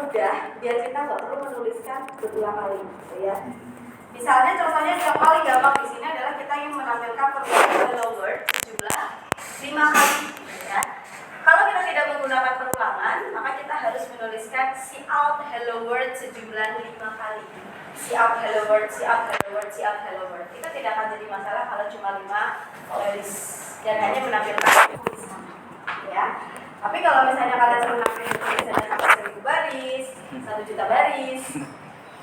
mudah biar kita nggak perlu menuliskan berulang kali, gitu ya. Misalnya contohnya yang paling gampang di sini adalah kita ingin menampilkan perulangan hello world jumlah 5 kali, ya. Kalau kita tidak menggunakan perulangan, maka kita harus menuliskan cout hello world sejumlah 5 kali. Cout hello world, cout hello world, cout hello world. Itu tidak akan jadi masalah kalau cuma 5 baris dan hanya menampilkan tulisan, ya. Tapi kalau misalnya kalian menampilkan tulisannya sampai 1000 baris, 1 juta baris,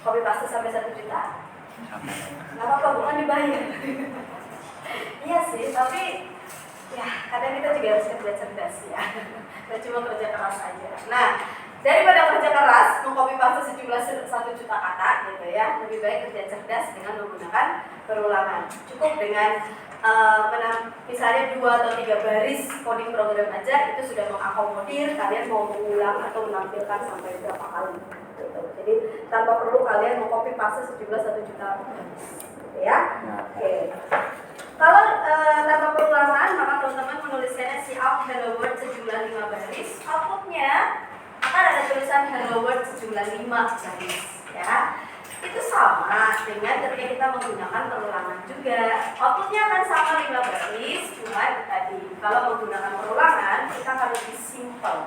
copy paste sampai 1 juta, nggak apa-apa, bukan dibayar. Iya sih, tapi ya kadang kita juga harus kerja cerdas, ya. Gak cuma kerja keras aja. Nah, daripada kerja keras mengcopy paste sejumlah 1 juta kata, gitu ya, lebih baik kerja cerdas dengan menggunakan perulangan. Cukup dengan misalnya 2 atau 3 baris coding program aja itu sudah mengakomodir kalian mau mengulang atau menampilkan sampai berapa kali, gitu. Jadi tanpa perlu kalian mau copy paste sejumlah 1 juta baris, gitu ya. Oke. Kalau tanpa perulangan, maka teman-teman menuliskannya cout hello world sejumlah 5 baris. Outputnya akan ada tulisan hello world sejumlah 5 baris, ya. Itu sama dengan ketika kita menggunakan perulangan juga. Outputnya akan sama 5 baris, cuma tadi kalau menggunakan perulangan kita harus lebih simple,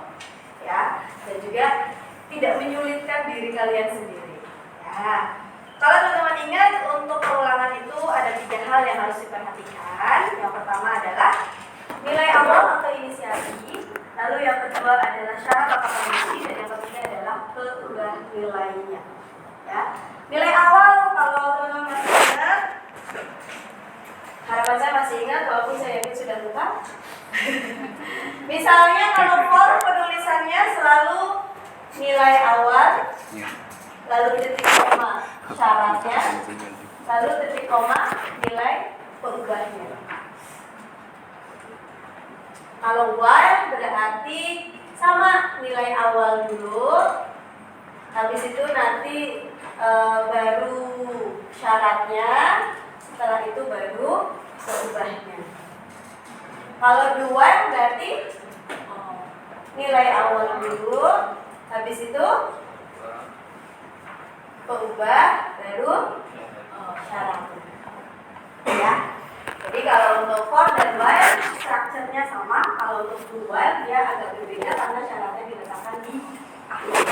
ya, dan juga tidak menyulitkan diri kalian sendiri, ya. Kalau teman-teman ingat, untuk perulangan itu ada 3 hal yang harus diperhatikan. Yang pertama adalah nilai awal atau inisiasi, lalu yang kedua adalah syarat atau kondisi, dan yang ketiga adalah perubahan nilainya, ya. Nilai awal, kalau teman-teman masih ingat, harapan saya masih ingat walaupun saya yakin sudah lupa. Misalnya kalau for penulisannya selalu nilai awal, lalu titik koma syaratnya, lalu titik koma nilai perubahannya. Kalau while berarti sama nilai awal dulu, habis itu nanti baru syaratnya, setelah itu baru perubahannya. Kalau do while berarti nilai awal dulu, habis itu berubah, baru syaratnya, ya. Jadi kalau untuk for dan while strukturnya sama, kalau untuk do while dia agak berbeda karena syaratnya diletakkan di akhir,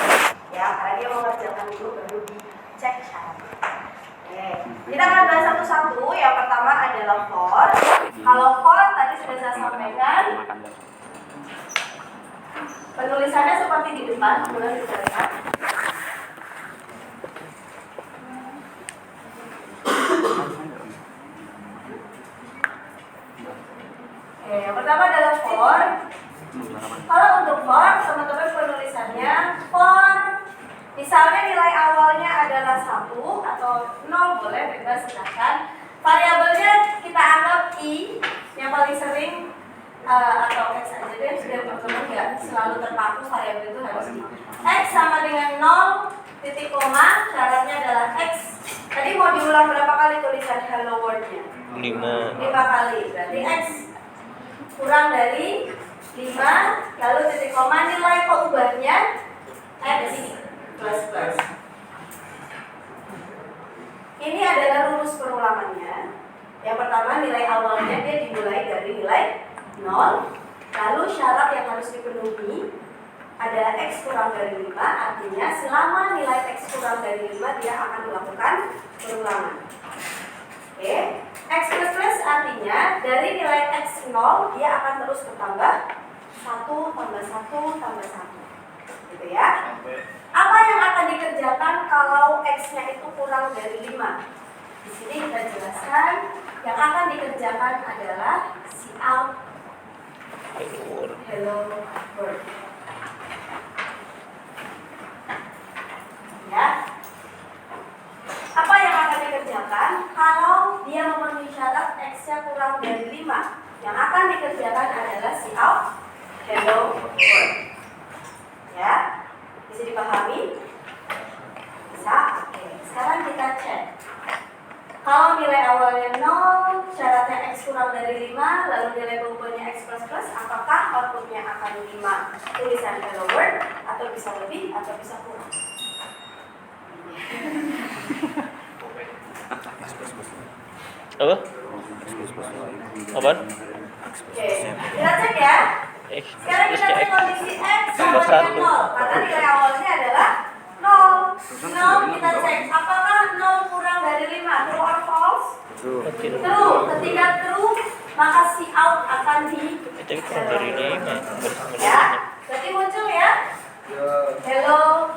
ya, karena dia mengerjakan dulu baru dicek syaratnya. Oke, kita akan bahas satu-satu. Yang pertama adalah for. Kalau for tadi sudah saya sampaikan, penulisannya seperti di depan, boleh kita lihat. Oke, yang pertama adalah for. Kalau untuk for, teman-teman penulisannya for, misalnya nilai awalnya adalah 1 atau 0, boleh, bebas, silahkan. Variabelnya kita anggap i, yang paling sering, atau x aja deh, sudah teman-teman nggak selalu terpaku variabel itu harus i. X sama dengan 0, titik koma, syaratnya adalah x. Tadi mau diulang berapa kali tulisan hello world-nya? 5 kali, berarti x kurang dari 5, lalu titik koma, nilai peubahnya x plus plus. Ini adalah rumus perulangannya. Yang pertama, nilai awalnya dia dimulai dari nilai 0, lalu syarat yang harus dipenuhi adalah x kurang dari 5, artinya selama nilai x kurang dari 5 dia akan melakukan perulangan. Oke, x plus plus artinya dari nilai x 0 dia akan terus bertambah 1 tambah 1 tambah 1, gitu ya. Apa yang akan dikerjakan kalau x-nya itu kurang dari 5? Di sini kita jelaskan, yang akan dikerjakan adalah cout hello world. Ya. Apa yang akan dikerjakan kalau dia memenuhi syarat x-nya kurang dari 5? Yang akan dikerjakan adalah cout hello world. Ya. Bisa dipahami? Bisa? Oke. Sekarang kita cek. Kalau nilai awalnya 0, syaratnya x kurang dari 5, lalu nilai perubahannya x plus plus, apakah outputnya akan 5 tulisan hello world atau bisa lebih atau bisa kurang. Apa? Apaan? Oke, kita cek ya. Sekarang kita cek kondisi X sama dengan 0. Karena nilai awalnya adalah 0. 0 kita cek apakah 0 kurang dari 5. True or false? True. Ketika true, maka si out akan di kurang dari 5. ya. Berarti muncul ya. Hello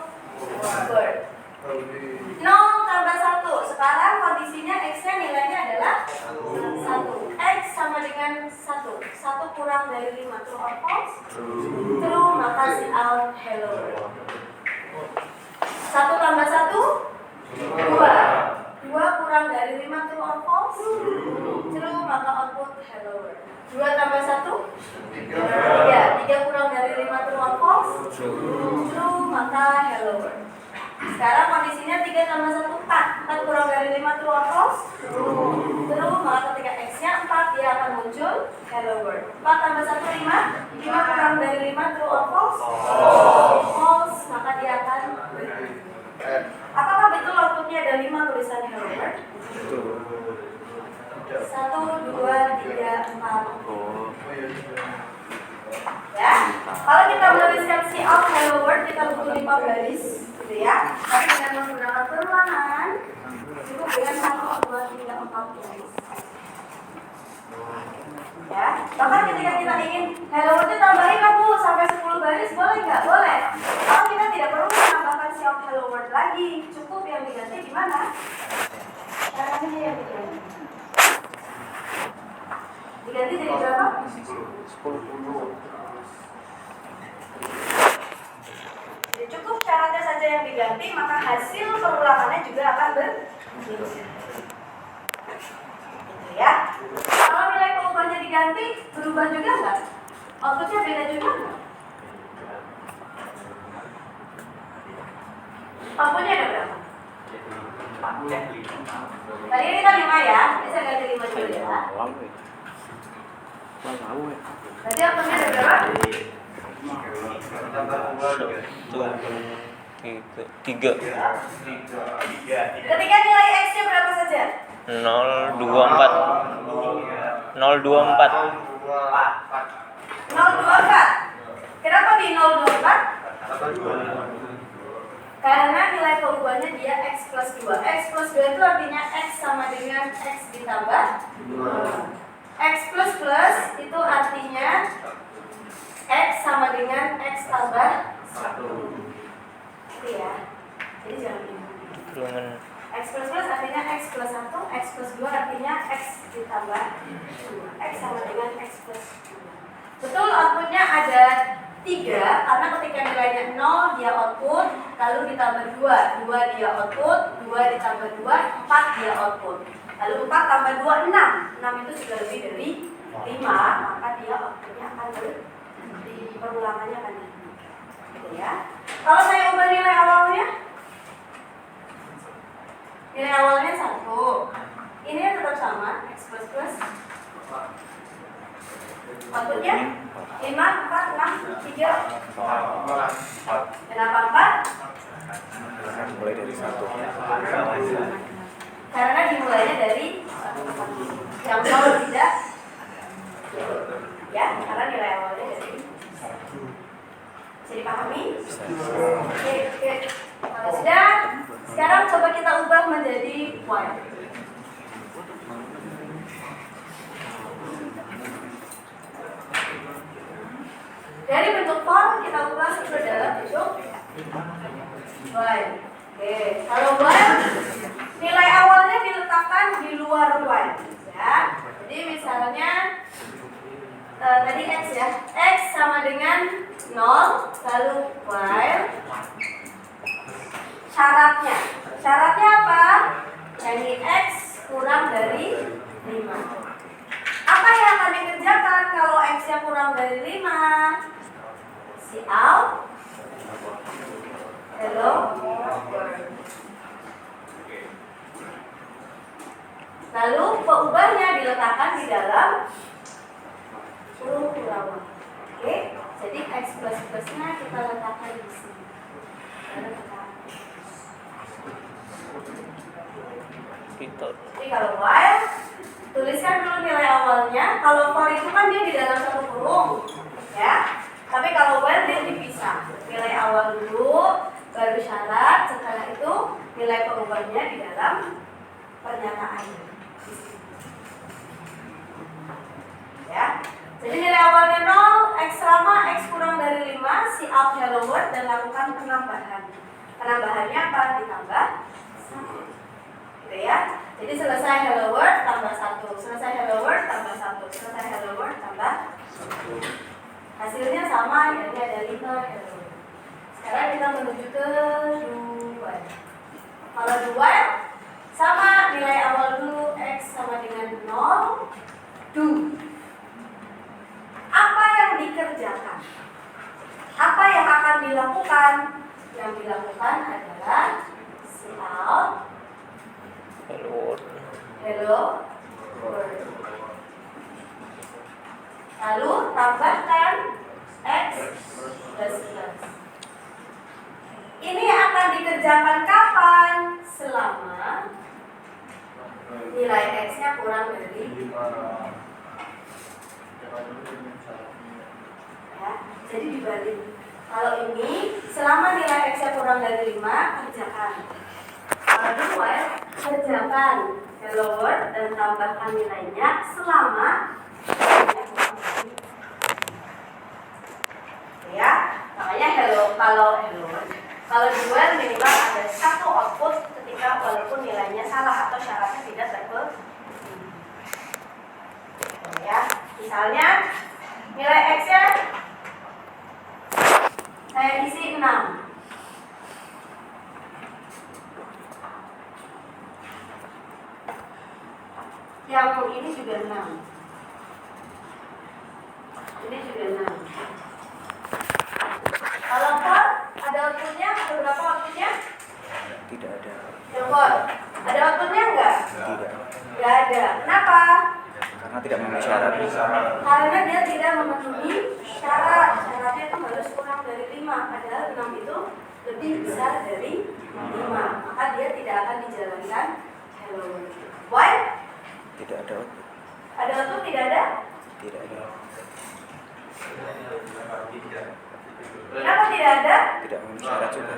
world. 0 tambah 1. Sekarang kondisinya X-nya nilainya adalah 1. X sama dengan 1. 1 kurang dari 5. True or false? True, maka si out hello world. 1 tambah 1? 2. 2 kurang dari 5. True or false? True, maka output hello world. 2 tambah 1? 3. 3 kurang dari 5. True or false? True, maka hello world. Sekarang kondisinya 3 tambah 1 4. 4 kurang dari 5. True or false? True, maka ketika X-nya 4 dia akan muncul hello world. 4 tambah 1 5. 5 kurang dari 5. True or false? False, maka dia akan berhenti. Apakah betul outputnya ada 5 tulisan hello world? 1, 2, 3, 4. Ya, kalau kita menuliskan si out hello world kita butuh 5 baris, gitu ya. Tapi dengan menggunakan perulangan cukup dengan 1, 2, 3, 4 baris. Ya, bahkan ketika kita ingin hello world itu tambahin lah Bu sampai 10 baris, boleh nggak? Boleh. Kalau kita tidak perlu menambahkan si out hello world lagi, cukup yang diganti di mana? Caranya yang diganti. Diganti jadi berapa? 10. Jadi cukup syaratnya saja yang diganti, maka hasil perulangannya juga akan berbeda. Gitu ya. Kalau nilai perubahannya diganti, berubah juga nggak? Outputnya beda juga nggak? Outputnya ada berapa? Tadi kita 5 ya, ini saya ganti 5 dulu ya. Berarti outputnya ada berapa? 3. Ketika nilai X-nya berapa saja? 024. 024. 024. Kenapa di 024? Karena nilai perubahannya dia X plus 2. X plus 2 itu artinya X sama dengan X ditambah 2. X plus plus itu artinya X sama dengan X tambah 1. Gitu ya. Jadi jangan bingung. X plus plus artinya X plus 1, X plus 2 artinya X ditambah 2. X sama dengan X plus 2. Betul outputnya ada 3, karena ketika nilainya 0 dia output, lalu ditambah 2, 2 dia output, 2 ditambah 2, 4 dia output. Lalu 4 tambah 2, 6. 6 itu sudah lebih dari 5, maka dia outputnya akan di perulangannya akan gitu ya. Kalau saya ubah nilai awalnya, nilai awalnya 1, ini tetap sama, X plus plus. Outputnya 5, 4, 6, 3. Kenapa 4? Mulai dari 1. Karena dimulainya dari yang 0 tidak. Ya, karena nilai awalnya dari 1. Bisa dipahami? Oke. Kalau sudah, sekarang coba kita ubah menjadi Y. Dari bentuk form kita ubah ke dalam bentuk Y. Oke, kalau Y nilai awalnya diletakkan di luar Y, ya. Jadi misalnya tadi X ya, X sama dengan 0, lalu Y. Syaratnya apa? Jadi X kurang dari 5. Apa yang akan dikerjakan kalau X-nya kurang dari 5? Si out hello world. Lalu peubahnya diletakkan di dalam kurung kurawan. Oke, jadi X plus plusnya kita letakkan di sini. Jadi kalau while, tuliskan dulu nilai awalnya. Kalau for itu kan dia di dalam satu kurung, ya. Tapi kalau while dia dipisah. Nilai awal dulu, baru syarat. Setelah itu nilai perubahannya di dalam pernyataannya. Ya. Jadi nilai awalnya 0, X sama X kurang dari 5, si out hello world dan lakukan penambahan. Penambahannya apa? Ditambah 1. Gitu ya. Jadi selesai hello world tambah 1, selesai hello world tambah 1, selesai hello world tambah 1. Hasilnya sama, jadi ada 5 hello world. Sekarang kita menuju ke dual. Kalau dual sama nilai awal dulu X sama dengan 0, do. Apa yang dikerjakan? Apa yang akan dilakukan? Yang dilakukan adalah si out Hello world. hello world. Lalu tambahkan X plus plus. Ini akan dikerjakan kapan? Selama nilai X-nya kurang dari 5. Ya, jadi dibalik. Kalau ini selama nilai X-nya kurang dari 5, kerjakan. Kalau dual, kerjakan hello world dan tambahkan nilainya selama ya. Makanya kalau dual minimal ada satu output ketika walaupun nilainya salah atau syaratnya tidak terpenuhi. Ya, misalnya nilai X-nya saya isi 6. Yang ini juga 6. Ini juga 6. Kalau for ada outputnya, ada berapa outputnya? Tidak ada. Yang for ada outputnya enggak? Tidak. Enggak ada. Kenapa? Karena tidak memenuhi syarat. Karena dia tidak memenuhi syarat. Syaratnya itu harus kurang dari 5. Padahal 6 itu lebih besar dari 5. Maka dia tidak akan dijalankan hello world. Why? Tidak ada. Ada output tidak ada? Tidak ada. Kenapa tidak ada? Tidak memenuhi syarat juga.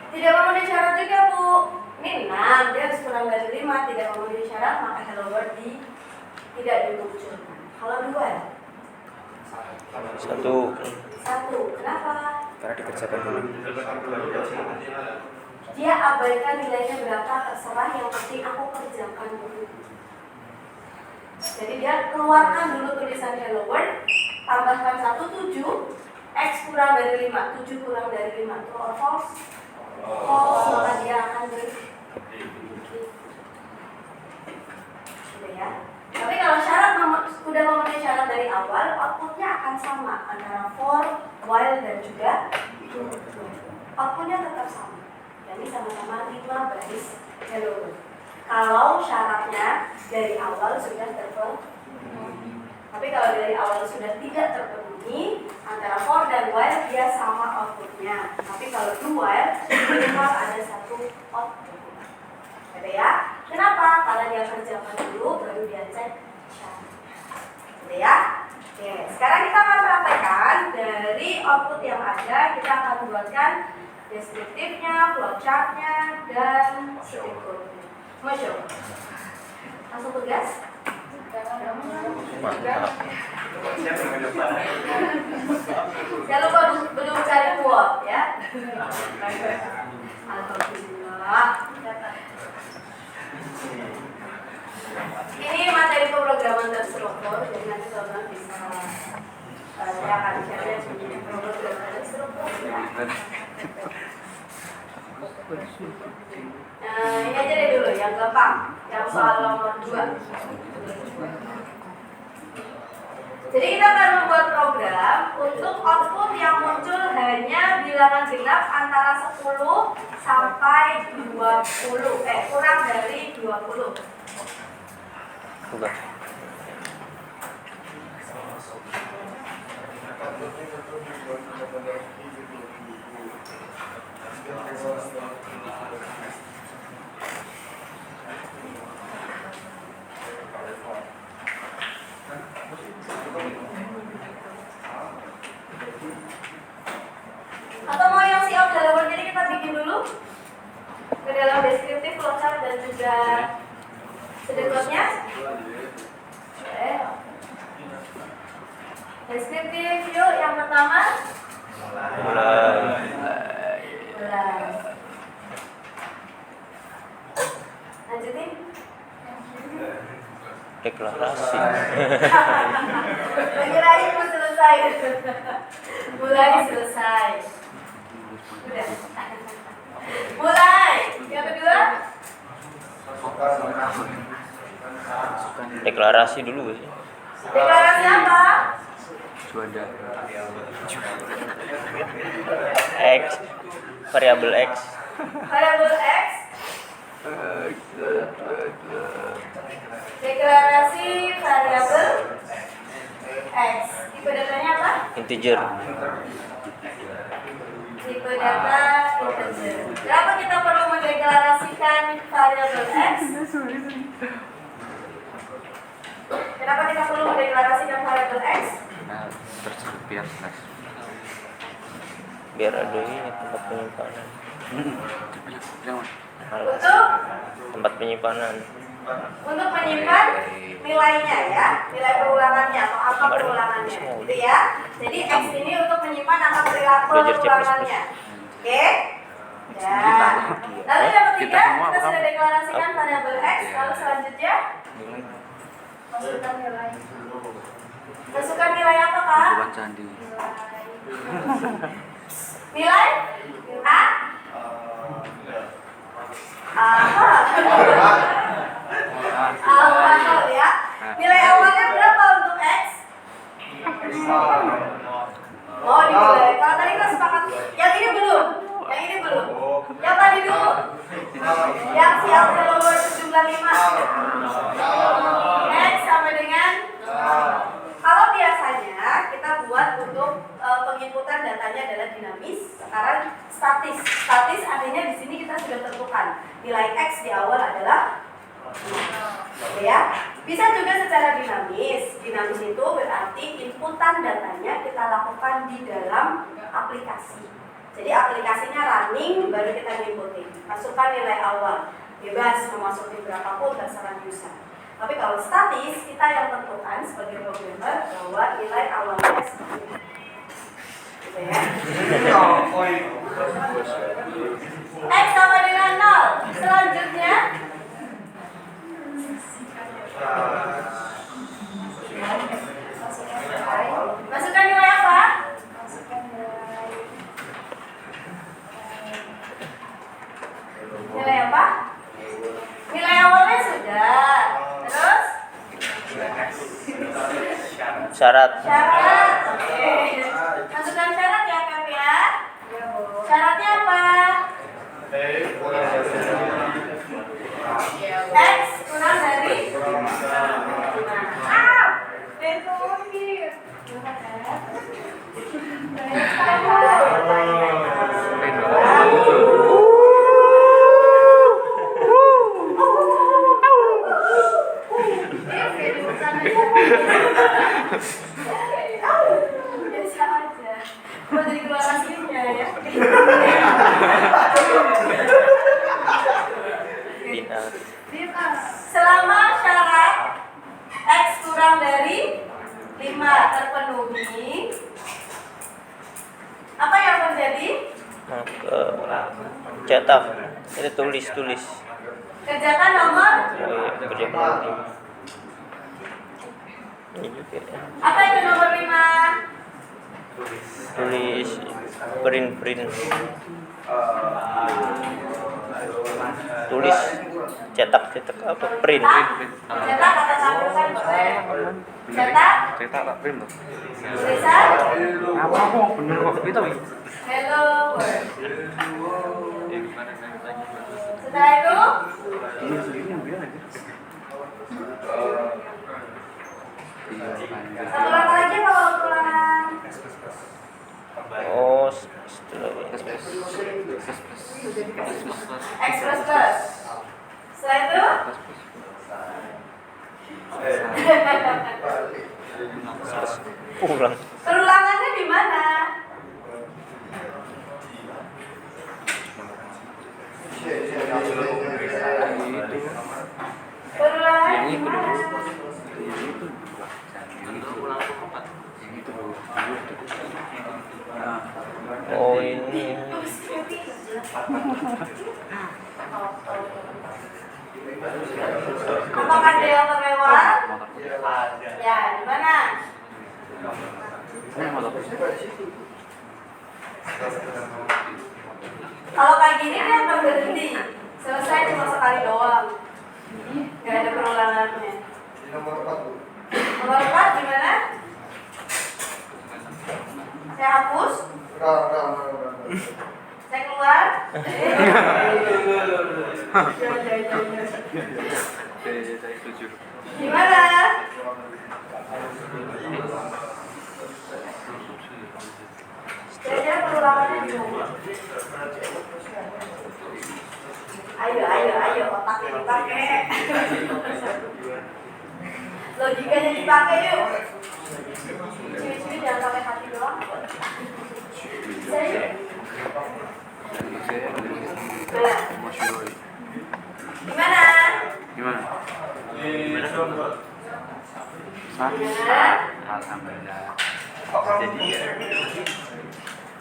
Tidak memenuhi syarat juga, Bu. Ini 6, dia harus kurang dari 5, tidak memenuhi syarat, maka hello world tidak dimunculkan. Kalau dual? 1. Kenapa? Karena dikerjakan dulu. Dia abaikan nilainya berapa, terserah, yang penting aku kerjakan dulu. Jadi dia keluarkan dulu tulisan hello world, tambahkan 1, 7, X kurang dari 5, 7 kurang dari 5, true or false? False, maka dia akan gitu ya. Tapi kalau syarat sudah memenuhi syarat dari awal, outputnya akan sama antara for, while, dan juga do. Outputnya tetap sama. Jadi sama-sama 5 baris hello world. Kalau syaratnya dari awal sudah terpenuhi. Tapi kalau dari awal sudah tidak terpenuhi, antara for dan while dia sama outputnya. Tapi kalau do while, minimal ada satu output. Gitu ya. Kenapa? Karena dia kerjakan dulu, baru dia cek syarat. Gitu ya. Oke, sekarang kita akan praktekkan dari output yang ada. Kita akan buatkan deskriptifnya, flowchartnya, dan stakeholder. Masya Allah. Langsung tugas. Mantap. Jangan lupa belum cari kuat ya. Alhamdulillah. Ini materi pemrograman terstruktur, jadi nanti teman-teman bisa saya akan share pemrograman terstruktur ya. Ini aja deh dulu yang gampang, yang soal nomor 2. Jadi kita akan membuat program untuk output yang muncul hanya bilangan genap antara 10 sampai 20, kurang dari 20. Bukan. Atau mau yang siap dalam word, jadi kita bikin dulu ke dalam deskriptif, flowchart dan juga sedekatnya. Deskriptif yuk, yang pertama mulai. Lanjutin. Deklarasi. Lagi-lagi mau selesai. Mulai selesai. Udah. Mulai. Yang kedua. Deklarasi dulu sih. Deklarasi apa? X, variabel X. Variabel X. Deklarasi variabel X. Tipe datanya apa? Integer. Tipe data integer. Kenapa kita perlu mendeklarasikan variabel X? Kenapa kita perlu mendeklarasikan variabel X? Biar ada ini tempat penyimpanan. Untuk Tempat penyimpanan. menyimpan nilainya ya, nilai perulangannya atau angka perulangannya, gitu ya. Jadi X ini untuk menyimpan angka perulangannya. Oke? Ya. Lalu yang ketiga, kita sudah deklarasikan variabel X. Lalu selanjutnya masukkan nilai. Masukkan nilai apa, Kak? Nilai A. Awal ya. Nilai awalnya berapa untuk X? Oh, dimulai. Kalau tadi kita sepakat, yang ini belum. Yang ini belum. Yang tadi dulu. Yang siap keluar sejumlah 5. X sama dengan. Kalau biasanya kita buat untuk penginputan datanya adalah dinamis, sekarang statis. Statis artinya di sini kita sudah tentukan nilai X di awal adalah ya. Bisa juga secara dinamis. Dinamis itu berarti inputan datanya kita lakukan di dalam aplikasi. Jadi aplikasinya running, baru kita inputin. Masukkan nilai awal. Bebas mau masukin berapapun terserah user. Tapi kalau statis, kita yang tentukan sebagai programmer bahwa nilai awalnya seperti ini. Gitu ya. X sama dengan 0. Selanjutnya masukkan nilai apa? Nilai apa? Nilai awalnya sudah. Terus? Syarat. Syarat. Oke. Masukkan syarat ya, Kak ya. Syaratnya apa? X kurang dari 5. Biasa aja. Mau jadi keluar aslinya ya. Selama syarat X kurang dari 5 terpenuhi, apa yang terjadi? Cetak. Ini tulis. Kerjakan nomor. Kerjakan. Ini juga. Apa itu nomor 5? Tulis. Print. Tulis. Cetak apa? Print. Cetak kata satu kan boleh. Cetak tak print tuh. tulisan Apa bener kok gitu. hello world. Setelah itu satu langkah lagi apa kalau ulangan? X plus plus. Setelah itu Ulang. perulangannya di mana? Perulangannya di mana? Oh ini. Apakah ada yang terlewat? Ya, di mana? Kalau kayak gini dia akan berhenti. Selesai cuma sekali doang. Gak ada perulangannya. Nomor 4 gimana? Saya hapus. Saya keluar. Gimana? Kira-kira perulangannya gimana? Ayo, otaknya dipakai. Logikanya dipakai yuk. Ciri-ciri jangan pakai hati doang. Saya gimana? Alhamdulillah. Jadi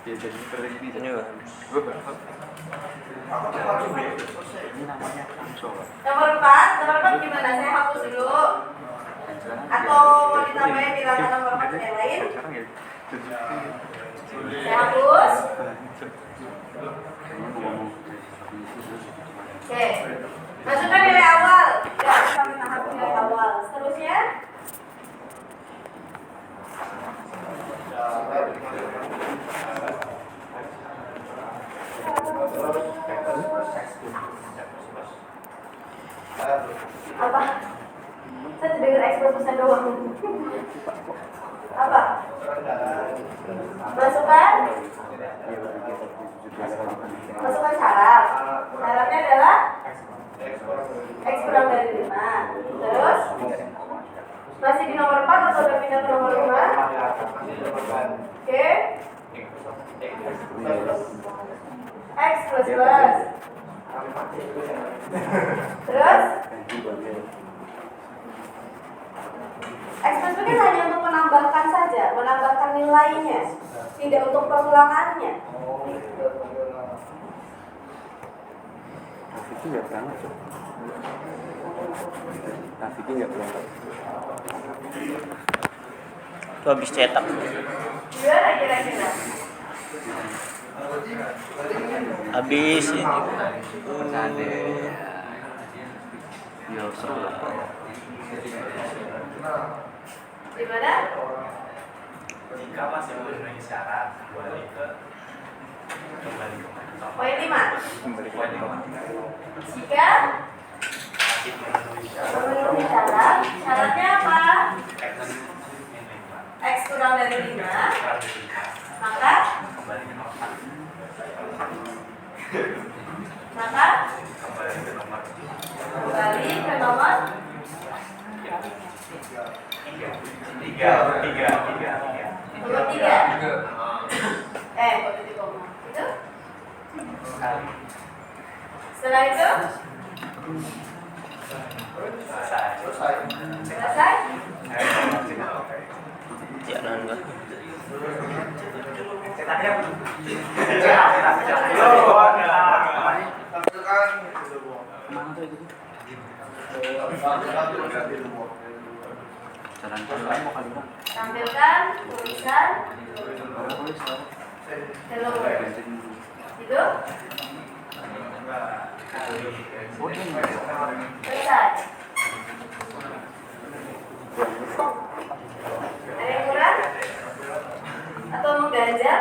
Ini Bang. Nomor 4 gimana? Saya hapus dulu. Atau mau ditambahin bilangan nomor 4 yang lain? Saya hapus. Oke. Masukkan nilai awal. Ya, sampai tahap nilai awal. Seterusnya apa? Saya dengar ekspresinya doang. Apa? Masukkan syarat. Syaratnya adalah X kurang dari 5. Terus masih di nomor 4 atau udah pindah ke nomor 5? Oke. X plus plus. Terus X plus plus hanya untuk menambahkan saja, menambahkan nilainya, tidak untuk perulangannya. Itu nggak berangkat. Grafiknya nggak berangkat. Itu habis cetak. Gimana kira-kira? Habis ini. Gimana? Jika masih memenuhi syarat, kembali ke Poin 5. Jika memenuhi syarat, syaratnya apa? X kurang dari 5, maka kembali ke nomor 3. nomor 3. Posisi koma. Itu? Setelah itu? Selesai? Ya nambah. Tampilkan tulisan hello world. Itu? Selesai. Ada yang kurang? Atau mau ganjal?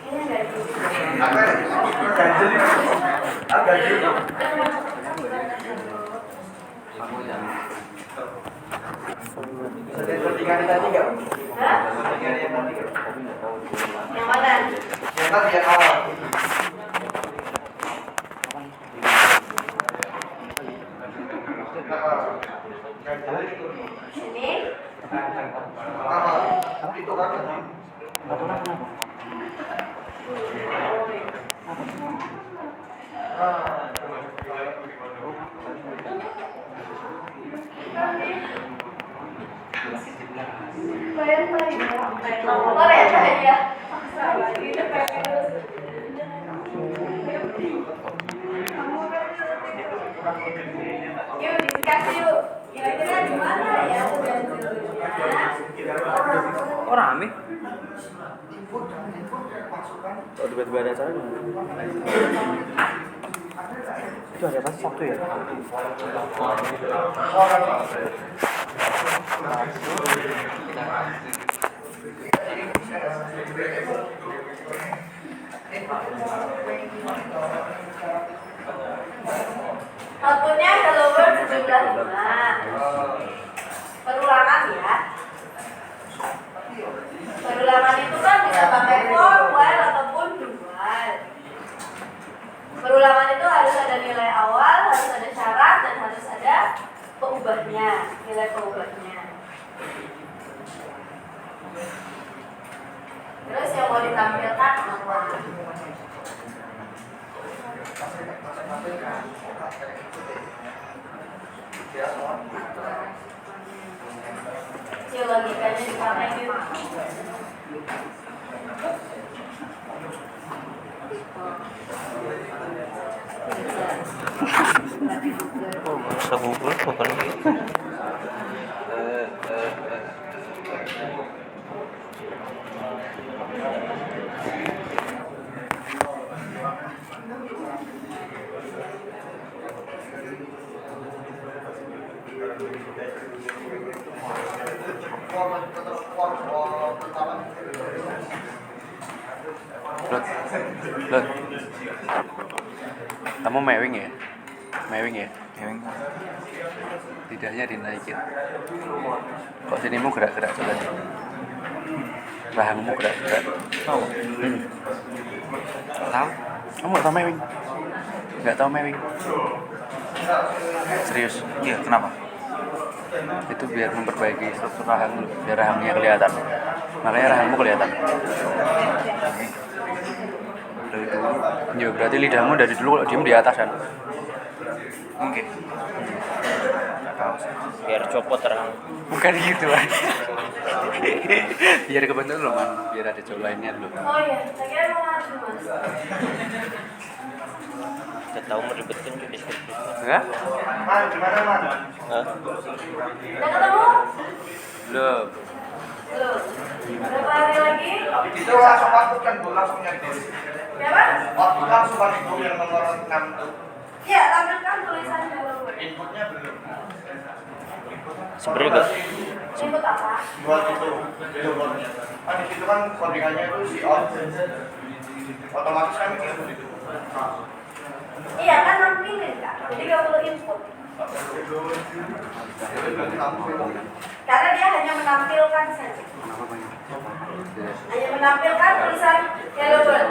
Ini enggak gitu. Pertandingan tadi nggak? Hah? Pertandingan yang tadi nggak? Yang mana? Yang tadi yang awal. Sini. Itu kan. Korea ya. Yuk dikasih yuk. Kira-kira di mana ya Oh rame. Kok tiba-tiba ada acara? Itu ada apa Sabtu ya? Outputnya Hello World 75. Perulangan ya. Perulangan itu kan bisa pakai for, while ataupun do while. Perulangan itu harus ada nilai awal, harus ada syarat, dan harus ada peubahnya, nilai peubahnya. Terus yang mau ditampilkan apa? Logikanya dipakai gitu. Oh, masa Google bukan gitu. Loh. Kamu mewing ya? Mewing ya? Mewing. Lidahnya dinaikin. Kok sinimu gerak-gerak coba? Rahangmu gerak-gerak. Tahu. Tahu? Kamu nggak tahu mewing? Nggak tahu mewing? Serius? Iya, kenapa? Itu biar memperbaiki struktur rahang lu, biar rahangnya kelihatan. Makanya rahangmu kelihatan. Dari dulu. Ya berarti lidahmu dari dulu kalau diem di atas kan? Mungkin. Nggak tahu sih. Biar copot terang. Bukan gitu kan? Biar kebentuk loh man, biar ada cowok lainnya dulu. Oh iya, saya kira mau ngadu mas. Kita tahu meribetkan juga deskripsi. Enggak? Man, gimana man? Hah? Udah ketemu? Belum. Belum. Berapa hari lagi? Itu langsung waktu kan bu, langsung nyetir. Berapa? Waktu langsung waktu bu yang nomor 6 itu. Iya, tampilkan tulisan Hello World. Inputnya belum. Sebenarnya gak Input apa? Buat itu, billboardnya. Kan di situ kan codingannya itu si on. Otomatis kan input itu. Iya kan nampilin kak, jadi gak perlu input. Karena dia hanya menampilkan saja. Hanya menampilkan tulisan Hello World.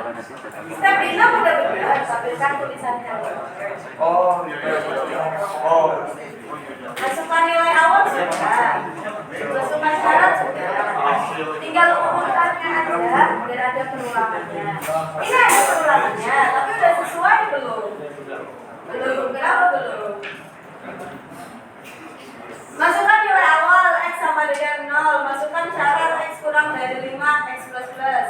Step 6 udah benar, tampilkan tulisan Hello World. Oh, iya. Oh. Masukkan nilai awal sudah, masukkan syarat sudah. Tinggal urutannya aja, biar ada perulangannya. Ini ada perulangannya, tapi udah sesuai belum? Belum, kenapa belum? Masukkan nilai awal X sama dengan 0, masukkan syarat X kurang dari 5, X plus plus.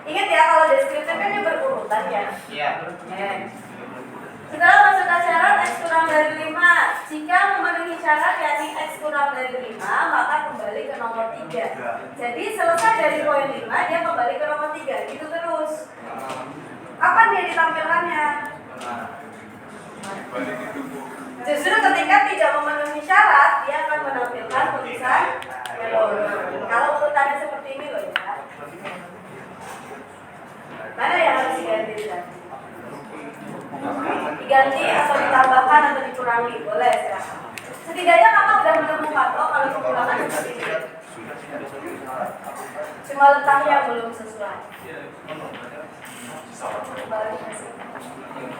Ingat ya, kalau deskriptif kan dia berurutan ya. Iya. Setelah masukkan syarat X kurang dari 5, jika memenuhi syarat yakni X kurang dari 5, maka kembali ke nomor 3. Jadi selesai dari poin 5, dia kembali ke nomor 3, gitu terus. Kapan dia ditampilkannya? Justru ketika tidak memenuhi syarat, dia akan menampilkan tulisan Hello World. Kalau urutannya seperti ini loh ya. Mana yang harus diganti? Diganti atau ditambahkan atau dikurangi, boleh silakan. Setidaknya kakak udah menemukan kalau kebilangan seperti ini. Cuma letaknya yang belum sesuai.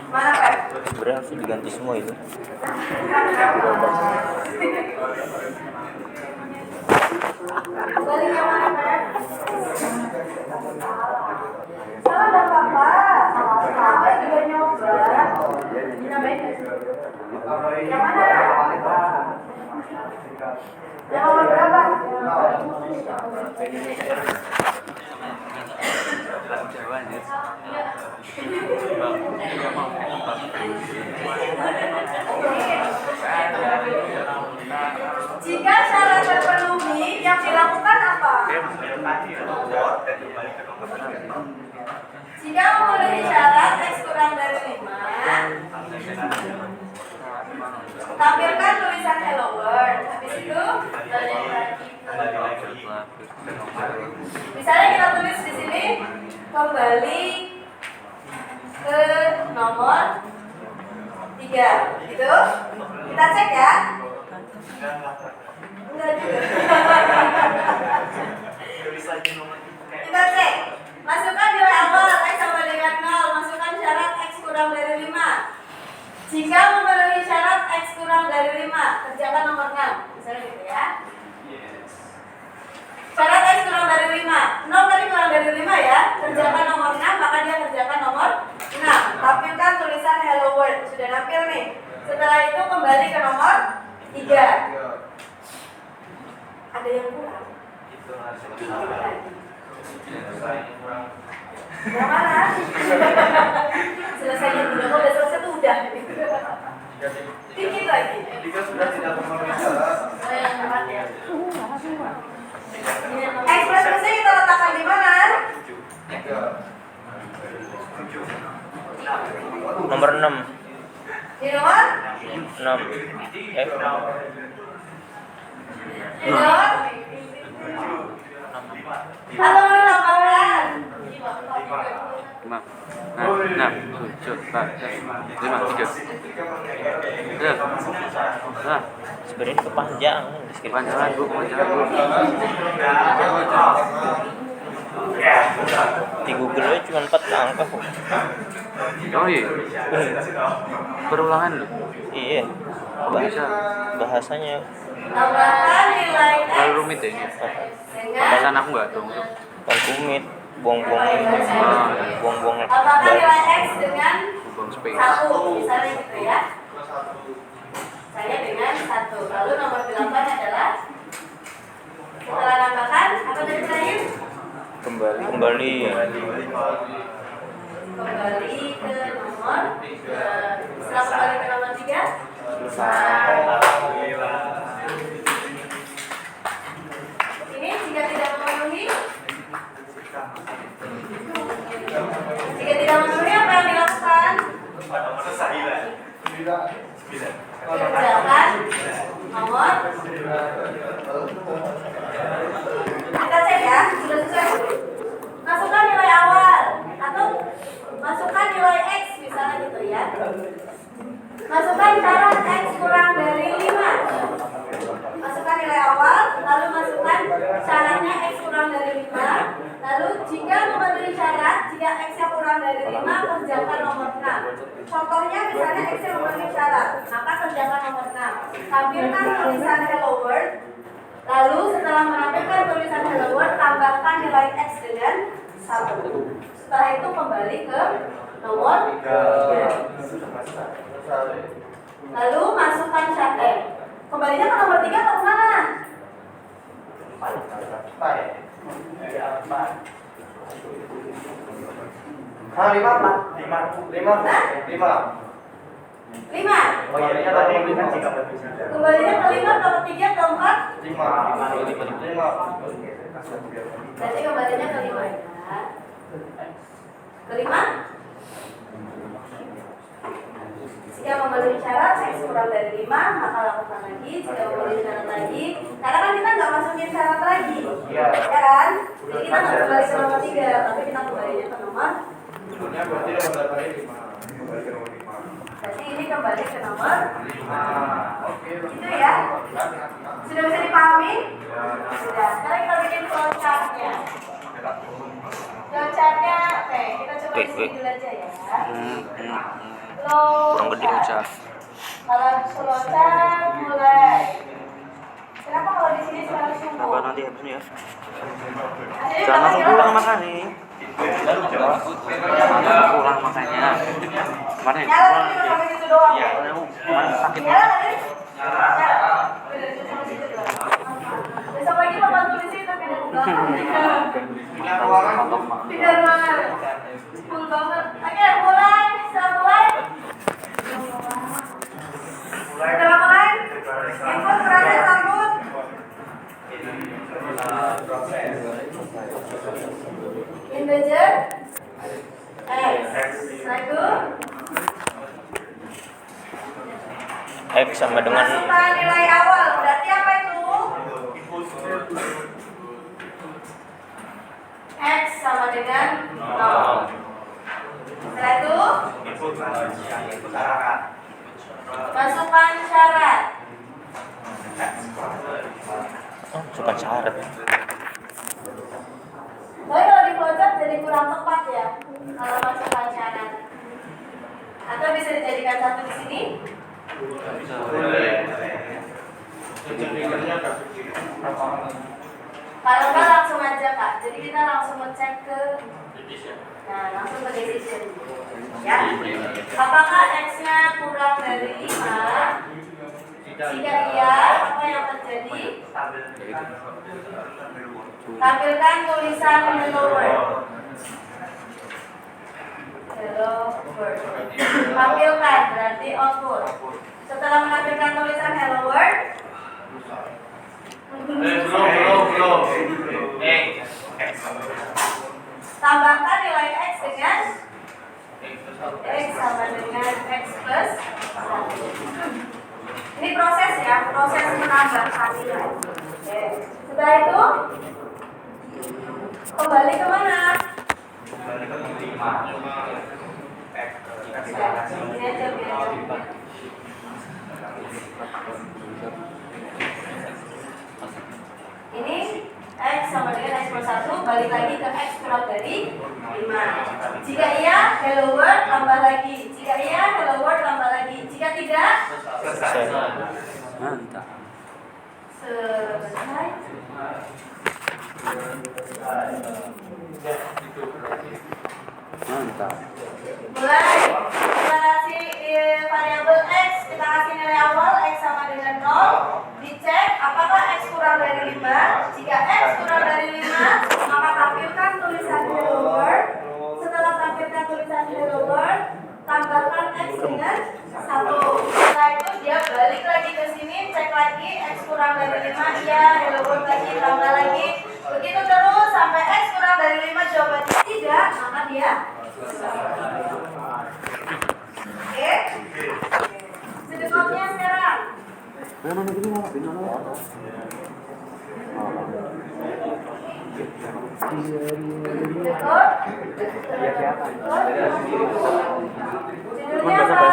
Mana Pep? Sebenarnya harus diganti semua itu. Baliknya mana Pep? Salah nggak apa-apa. Apa juga nyoba. Nambahin nggak sih? Yang mana? Yang nomor berapa? Jawa anjir. Jika syarat terpenuhi, yang dilakukan apa? Jika memenuhi syarat X kurang dari 5, tampilkan tulisan hello world. Habis itu balik lagi. Misalnya kita tulis di sini kembali ke nomor 3, gitu. Kita cek ya. Enggak juga. Kita cek. Masukkan nilai awal X sama dengan 0. Masukkan syarat X kurang dari 5. Jika memenuhi syarat X kurang dari 5, kerjakan nomor 6. Misalnya gitu ya. Syarat X kurang dari 5. 0 tadi kurang dari 5 ya. Kerjakan nomor 6, maka dia kerjakan nomor 6. Tampilkan tulisan hello world. Sudah nampil nih. Setelah itu kembali ke nomor 3. Ada yang kurang? Yang mana? Selesainya udah, kalau udah selesai tuh udah. Dikit lagi. Jika sudah tidak memenuhi syarat, Yang keempat ya. Ekspresinya kita letakkan di mana? Nomor 6. Di nomor? 6. F. Di nomor? Atau mau dilaporkan? 5, 6, 7, 8, 5, 3. Nah, Sebenarnya kepanjang. panjangan bu, panjangan bu. Di Google aja cuma 4 angka kok. Oh iya, perulangan loh. Iya. Bisa. Bahasanya Tambahkan nilai X Terlalu rumit ya ini. dengan Bahasa aku nggak tahu. bukan kumit, buang-buang buang-buang tambahkan nilai X dengan Buang space. 1, misalnya gitu ya. Saya dengan 1. Lalu nomor 8 adalah setelah nambahkan apa tadi terakhir? kembali Kembali ke nomor setelah kembali ke nomor 3. Ini jika tidak memenuhi, apa yang dilakukan? Kerjakan nomor. Kita cek ya, sudah selesai. Masukkan nilai awal atau masukkan nilai X misalnya gitu ya. Masukkan syarat X kurang dari 5. Masukkan nilai awal, lalu masukkan syaratnya X kurang dari 5. Lalu jika memenuhi syarat, jika X-nya kurang dari 5, kerjakan nomor 6. Contohnya misalnya X-nya memenuhi syarat, maka kerjakan nomor 6. Tampilkan tulisan hello world. Lalu setelah menampilkan tulisan hello world, tambahkan nilai X dengan 1. Setelah itu kembali ke nomor 3. Lalu masukkan syarat. Kembalinya ke nomor 3 atau kemana? Ah, 5. 5. Oh iya, tadi kan jika berbisa. Kembalinya ke 5, ke 3, ke 4. 5. Berarti kembalinya ke 5 ya. Ke 5. Jika memenuhi syarat X kurang dari 5, maka lakukan lagi. Jika memenuhi syarat lagi, karena kan kita nggak masukin syarat lagi, Iya. ya kan? Jadi kita nggak kembali ke nomor 3, tapi kita kembalinya ke nomor. Berarti nomor 5. Kembali ke nomor 5. Jadi ini kembali ke nomor itu ya. Sudah bisa dipahami? Sudah. Sekarang kita bikin flowchartnya. Flowchartnya, oke, kita coba di sini dulu aja ya. Kurang gede aja. Kalau flowchart mulai. Kenapa kalau di sini selalu Apa sungguh? nanti habisnya ya? Jadi Jangan langsung udah pulang makan nih. Jangan pulang makanya. Kemarin nyala pulang. tapi sampai situ doang. Iya, kemarin sakit Nyala banget. tadi? Nyala. Udah sampai situ doang. Besok lagi mau bantu di sini tapi ada belakang. Tidak banget. Full banget. Oke, mulai. Sudah mulai. Sudah mulai. Input proses output. Integer X. Satu. X sama dengan Masukkan nilai awal. Berarti apa itu? X sama dengan 0. Setelah itu masukkan syarat. suka syarat. Tapi kalau di flowchart jadi kurang tepat ya kalau masukkan syarat. Atau bisa dijadikan satu di sini. Kalau enggak langsung aja Kak. Jadi kita langsung ngecek ke langsung ke decision. Ya. Apakah X-nya kurang dari 5? Jika iya, apa yang terjadi? Tampilkan tulisan hello world. Hello world. Tampilkan berarti output. Setelah menampilkan tulisan hello world, Belum. tambahkan nilai X dengan X sama dengan X plus 1. Ini proses ya, proses menambahkan nilai. Oke. Setelah itu kembali ke mana? Ini aja biar cepat. Ini X sama dengan X plus 1, balik lagi ke X kurang dari 5. Jika iya, hello world tambah lagi. Jika iya, hello world tambah lagi. Jika tidak, Selesai. Mantap. selesai. Mantap. Mulai, kita kasih variabel X, kita kasih nilai awal X sama dengan 0. Dicek apakah X kurang dari 5. Jika X kurang dari 5, maka tampilkan tulisan hello world. Setelah tampilkan tulisan hello world, tambahkan X dengan 1. Setelah itu dia balik lagi ke sini, cek lagi X kurang dari 5, iya, hello world lagi, tambah lagi. Begitu terus sampai X kurang dari 5 jawabannya tidak, maka dia oke. Sedekatnya sekarang. Sedekat. Judulnya apa?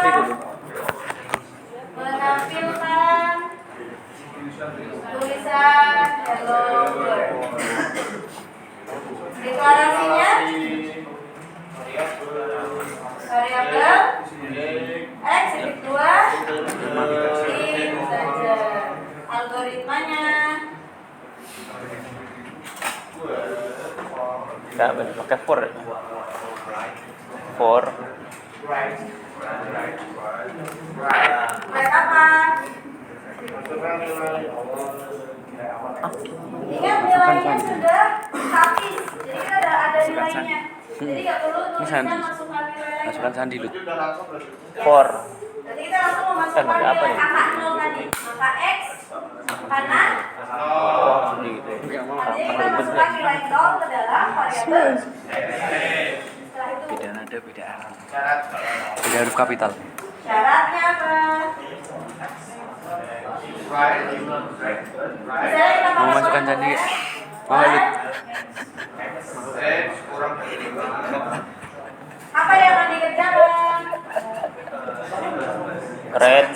Menampilkan tulisan hello world. Deklarasinya variabel X titik 2 integer. Algoritmanya Enggak, pakai for. For. buat apa? Ingat nilainya sudah statis, jadi kita udah ada nilainya. Jadi nggak perlu tulisnya masukkan nilai lagi. Masukkan sandi lu. For. Jadi kita langsung memasukkan Pakai apa nilai nih? angka 0 tadi, maka X kanan. Oh, gitu. Jadi kita masukkan nilai 0 ke dalam variabel. Setelah itu Beda nada, beda arah. Beda huruf kapital. syaratnya apa? Misalnya kita Mau masukkan sandi. Mau lu. apa yang akan dikerjakan? Red.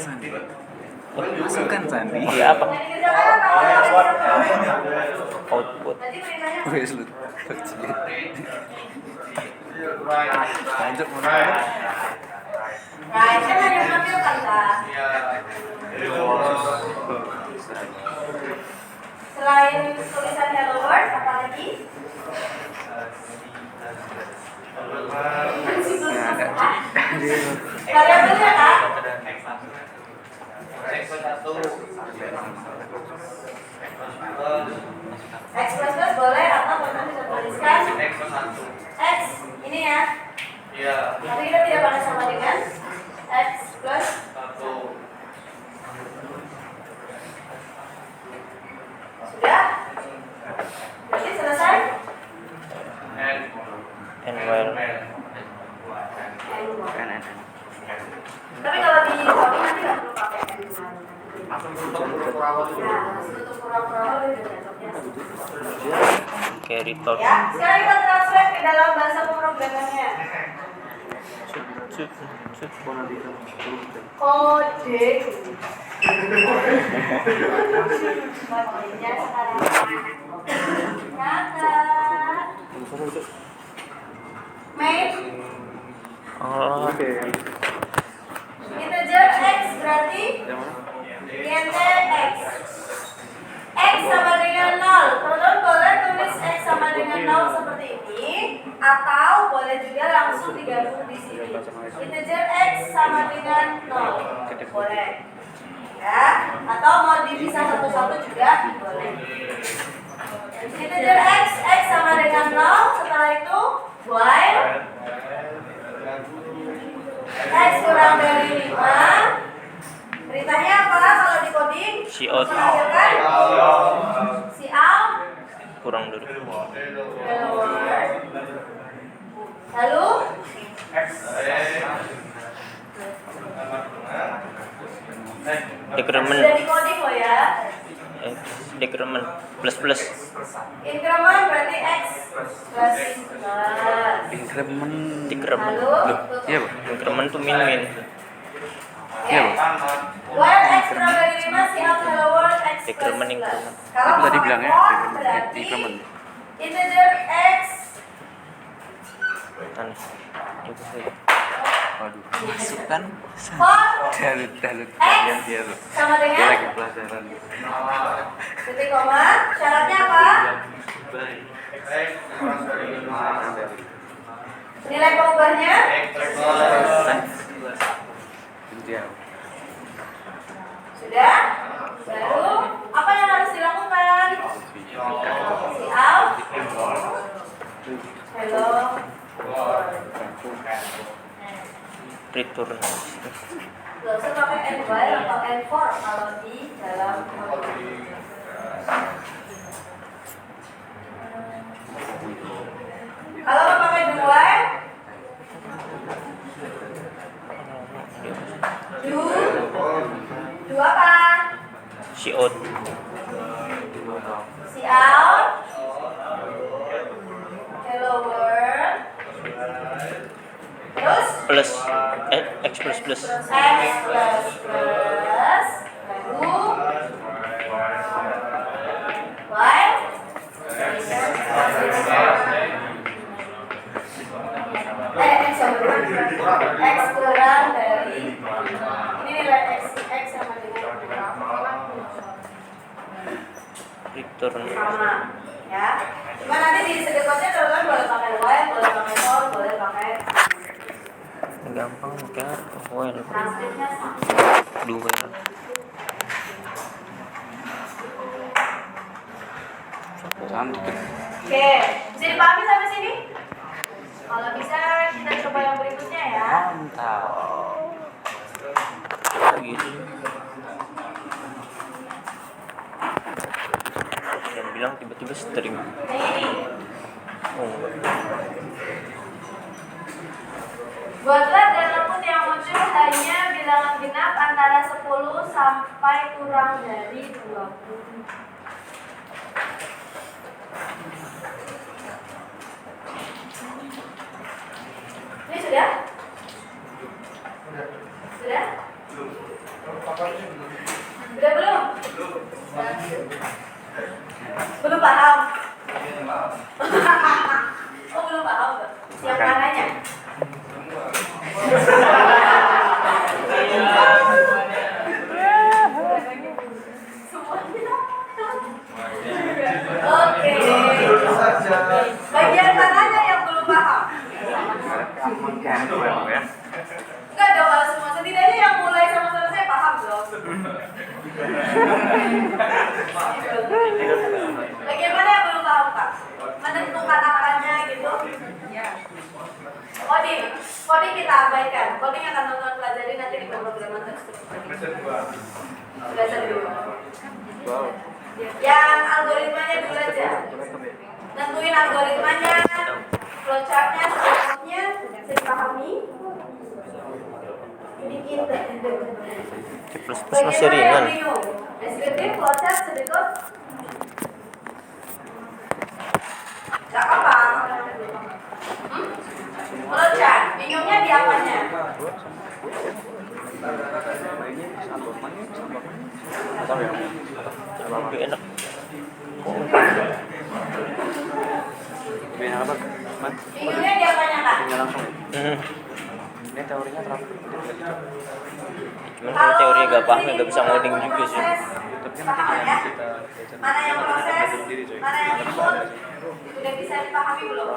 Masukkan Sandi. Iya apa? Yang dikerjakan apa? Output. Nanti perintahnya apa? Wes lu. Lanjut mana? Right, kan hanya menampilkan Kak. Selain tulisan hello world, apa lagi? Variabelnya Kak? X plus plus boleh atau teman bisa tuliskan X ini ya. Tapi kita tidak pakai sama dengan X plus. Sudah? Berarti selesai? And well. Tapi kalau di coding nanti nggak perlu pakai N. Langsung tutup pura-pura dulu. Nah, masih tutup pura-pura udah cocoknya. Carry talk. Ya, sekarang kita translate ke dalam bahasa pemrogramannya. Kode. Kodenya sekarang. Kakak. Make Oh. integer X berarti int X. X sama dengan 0. Teman-teman boleh tulis X sama dengan 0 seperti ini, atau boleh juga langsung digabung di sini. Integer X sama dengan 0. Boleh. Ya, atau mau dipisah satu-satu juga boleh. Integer X sama dengan 0, setelah itu while X kurang dari 5. Perintahnya apa kalau di coding? Cout. Menampilkan cout Kurang dulu. lalu Decrement. sudah di coding loh ya. Decrement plus. Increment berarti X plus 11. Increment. Decrement. Lalu Iya, Bang. Decrement tuh min. Iya, Bang. while X kurang dari 5, cout hello world X plus Decrement 11. increment. Kalau Tapi tadi mau bilangnya for decrement. berarti Increment. integer X. Aneh. Itu sih. Waduh, masukkan For dalut X dia tuh. sama Dia dengan lagi pelajaran. titik koma. Syaratnya apa? Nilai pengubahnya Dia. sudah. Lalu apa yang harus dilakukan? Cout hello Return. Gak usah pakai N while atau N for kalau di dalam coding. Kalau mau pakai do while, do apa? Cout. Cout hello world terus Plus. X plus. X plus lalu while X kurang dari ini nilai X sama dengan berapa? Return. Sama ya. Cuma nanti di sedekatnya teman-teman boleh pakai while, boleh pakai for, boleh pakai Gampang pakai well. transkripnya sama. Dua. Cantik. Oke, bisa dipahami sampai sini? Kalau bisa kita coba yang berikutnya ya. Mantap. Gitu. Dan bilang tiba-tiba stream. Ini Oh. buatlah data yang muncul hanya bilangan genap antara 10 sampai kurang dari 20. Ini sudah? Sudah? Udah belum? Belum paham? Oh belum paham? Yang mananya? Oke. Bagian mananya yang belum paham? Enggak dong kalau semua, setidaknya yang mulai sama selesai paham dong. Bagaimana yang belum paham Pak? Menentukan akarnya gitu? Coding kita abaikan. Coding akan teman-teman pelajari nanti di pemrograman terstruktur. Belajar dulu. Yang algoritmanya dulu aja. Tentuin algoritmanya, flowchartnya, stepnya, bisa dipahami. Bikin C++ masih ringan. deskriptif, flowchart, sedikit. Gak apa-apa. Flowchart, bingungnya di apanya? Lebih enak. Biar apa? Man, Bingungnya di apanya Kak? tinggal langsung. Hmm. Ini teorinya terlalu. Cuman kalau teori gak paham ya gak bisa ngoding juga sih. Paham ya? Mana yang proses, mana yang input, udah bisa dipahami belum?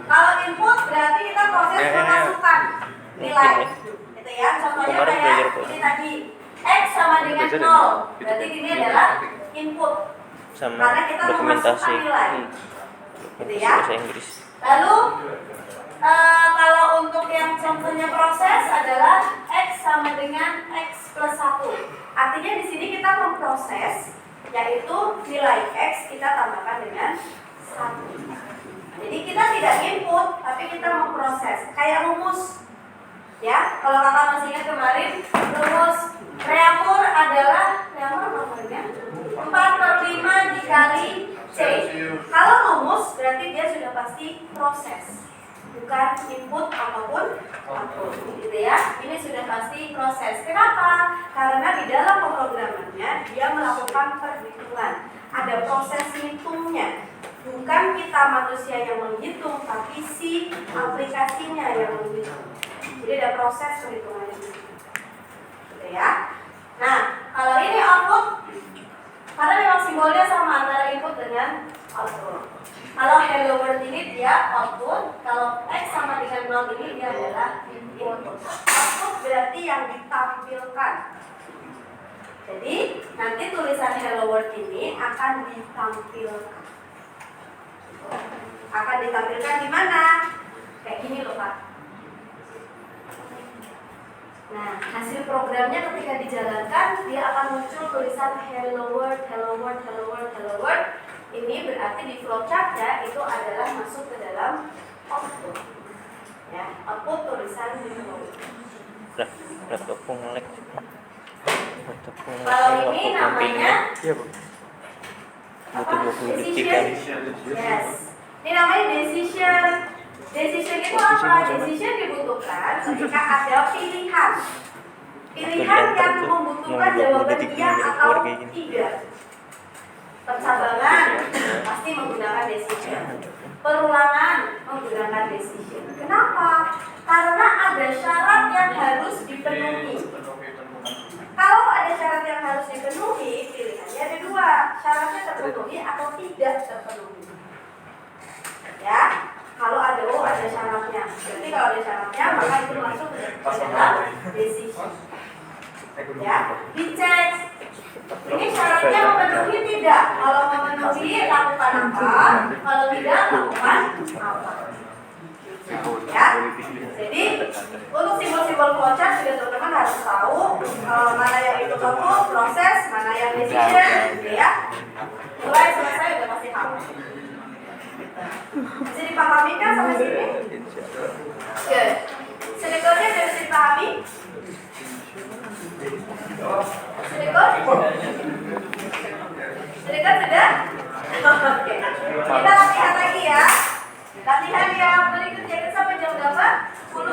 Kalau input berarti kita proses memasukkan nilai, gitu ya. Contohnya Kemarin belajar kayak kok. ini tadi, x sama dengan 0, berarti ini adalah input. Sama Karena kita dokumentasi. memasukkan nilai, gitu ya. Bahasa Inggris. Lalu kalau untuk yang contohnya proses adalah x sama dengan x plus 1. Artinya di sini kita memproses, yaitu nilai x kita tambahkan dengan 1. Jadi kita tidak input, tapi kita memproses. Kayak rumus, ya. Kalau kakak masih ingat kemarin, rumus reaktor adalah nomornya 4/5 dikali C. Kalau rumus berarti dia sudah pasti proses, bukan input ataupun output, gitu ya. Ini sudah pasti proses. Kenapa? Karena di dalam pemrogramannya dia melakukan perhitungan. Ada proses hitungnya. Bukan kita manusia yang menghitung, tapi si aplikasinya yang menghitung. Jadi ada proses perhitungannya, gitu ya. Nah, kalau ini output, karena memang simbolnya sama antara input dengan output. Kalau hello world ini dia output, kalau x sama dengan 0 ini dia adalah input. Output berarti yang ditampilkan. Jadi nanti tulisan hello world ini akan ditampilkan. Akan ditampilkan di mana? Kayak gini loh Pak. Nah, hasil programnya ketika dijalankan dia akan muncul tulisan hello world, hello world, hello world, hello world. Ini berarti di flowchartnya itu adalah masuk ke dalam output. Ya, output tulisan hello world. Laptopku nge-lag. Kalau ini namanya butuh 20 detik kan. Yes. Ini namanya decision. Decision itu apa? Decision dibutuhkan ketika ada pilihan. Pilihan yang membutuhkan jawaban iya atau tidak. Percabangan pasti menggunakan decision. Perulangan menggunakan decision. Kenapa? Karena ada syarat yang harus dipenuhi. Kalau ada syarat yang harus dipenuhi, pilihannya ada dua. Syaratnya terpenuhi atau tidak terpenuhi. Ya, kalau ada syaratnya. Berarti kalau ada syaratnya, maka itu masuk ke dalam decision. Ya, dicek. Ini syaratnya memenuhi tidak? Kalau memenuhi, lakukan apa? Kalau tidak, lakukan apa? Ya, jadi untuk simbol-simbol flowchart juga teman-teman harus tahu mana yang itu proses, mana yang decision, gitu ya. Mulai selesai udah pasti tahu. Bisa dipahami kan sampai sini? Good. Sedikitnya sudah bisa dipahami? Sedikit? Sedikit sudah? Oke. Kita latihan lagi ya. Latihan yang berikutnya kita sampai jam berapa? 10.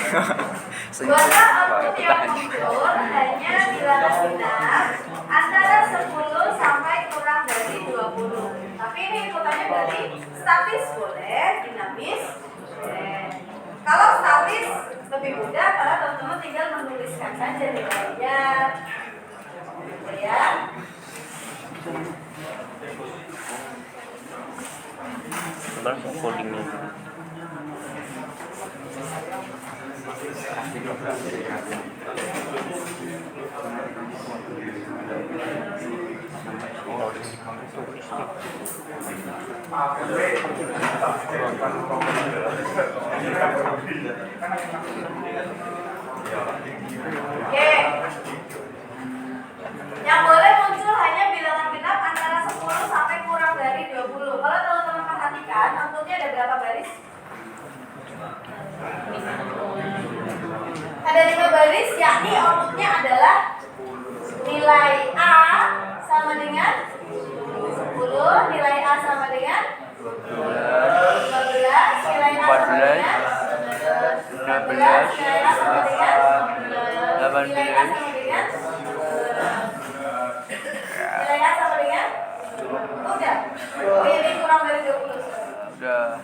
Suara output yang muncul hanya bilangan genap antara 10 sampai kurang dari 20. Tapi ini inputannya berarti statis boleh, dinamis boleh. Kalau statis lebih mudah karena teman-teman tinggal menuliskan saja nilainya. Gitu ya. Langsung codingnya. Oke. Yang boleh muncul hanya bilangan genap antara 10 sampai kurang dari 20. Kalau teman-teman perhatikan, outputnya ada berapa baris? Ada 5 baris, yakni outputnya adalah nilai A sama dengan 10, nilai A sama dengan 15, nilai A sama dengan 16, nilai A sama dengan 18, nilai A sama dengan nilai A sama dengan udah. Oh ini kurang dari 20. Udah.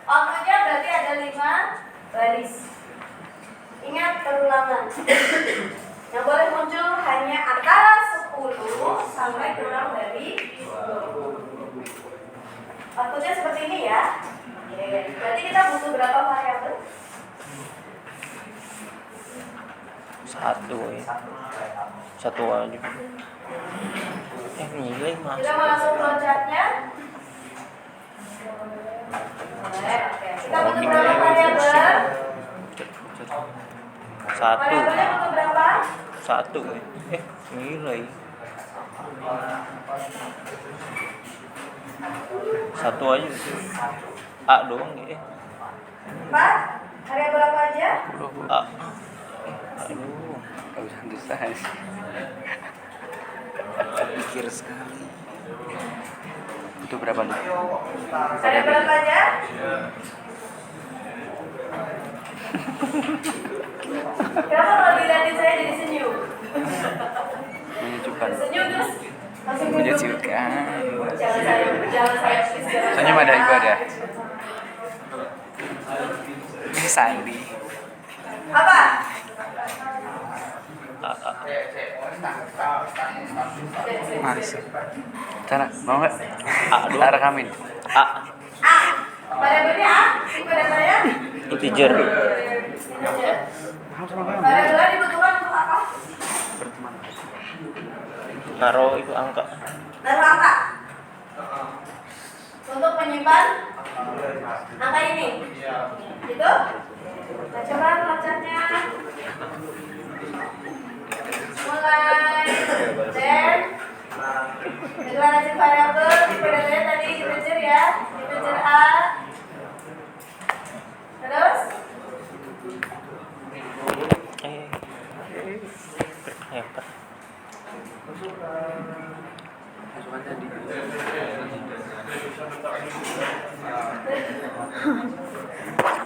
Outputnya berarti ada 5 baris. Ingat perulangan. Yang boleh muncul hanya antara 10 sampai kurang dari 20. Outputnya seperti ini ya. Oke, berarti kita butuh berapa variabel? Satu ya. Satu aja. Nilai mas. Kita mau langsung loncat-nya. Boleh, oke. Kita butuh berapa variabel? Satu. Variabelnya butuh berapa? Satu ya. Nilai. Satu aja. A doang ya. 4. Variabel apa aja? A. Aduh. Gak bisa antusias. Pikir sekali. Itu berapa nih? Variabel apa aja? Kenapa kalau dilihatin saya jadi senyum? Menyejukkan. Senyum terus langsung duduk. Menyejukkan. Jangan saya please. Senyum ada ibadah. Sandi. Apa? A. Masuk. Cara mau nggak? A doang. Kita rekamin. A. A. Variabelnya A. Tipe datanya? Integer. Variabelnya dibutuhkan untuk apa? Berteman. Naruh itu angka. Naruh angka. Untuk menyimpan angka ini. Gitu? Nah, coba loncatnya. Mulai. Dan deklarasi variabel tipe datanya tadi integer ya. Integer A. Terus? Hebat. Masukannya di.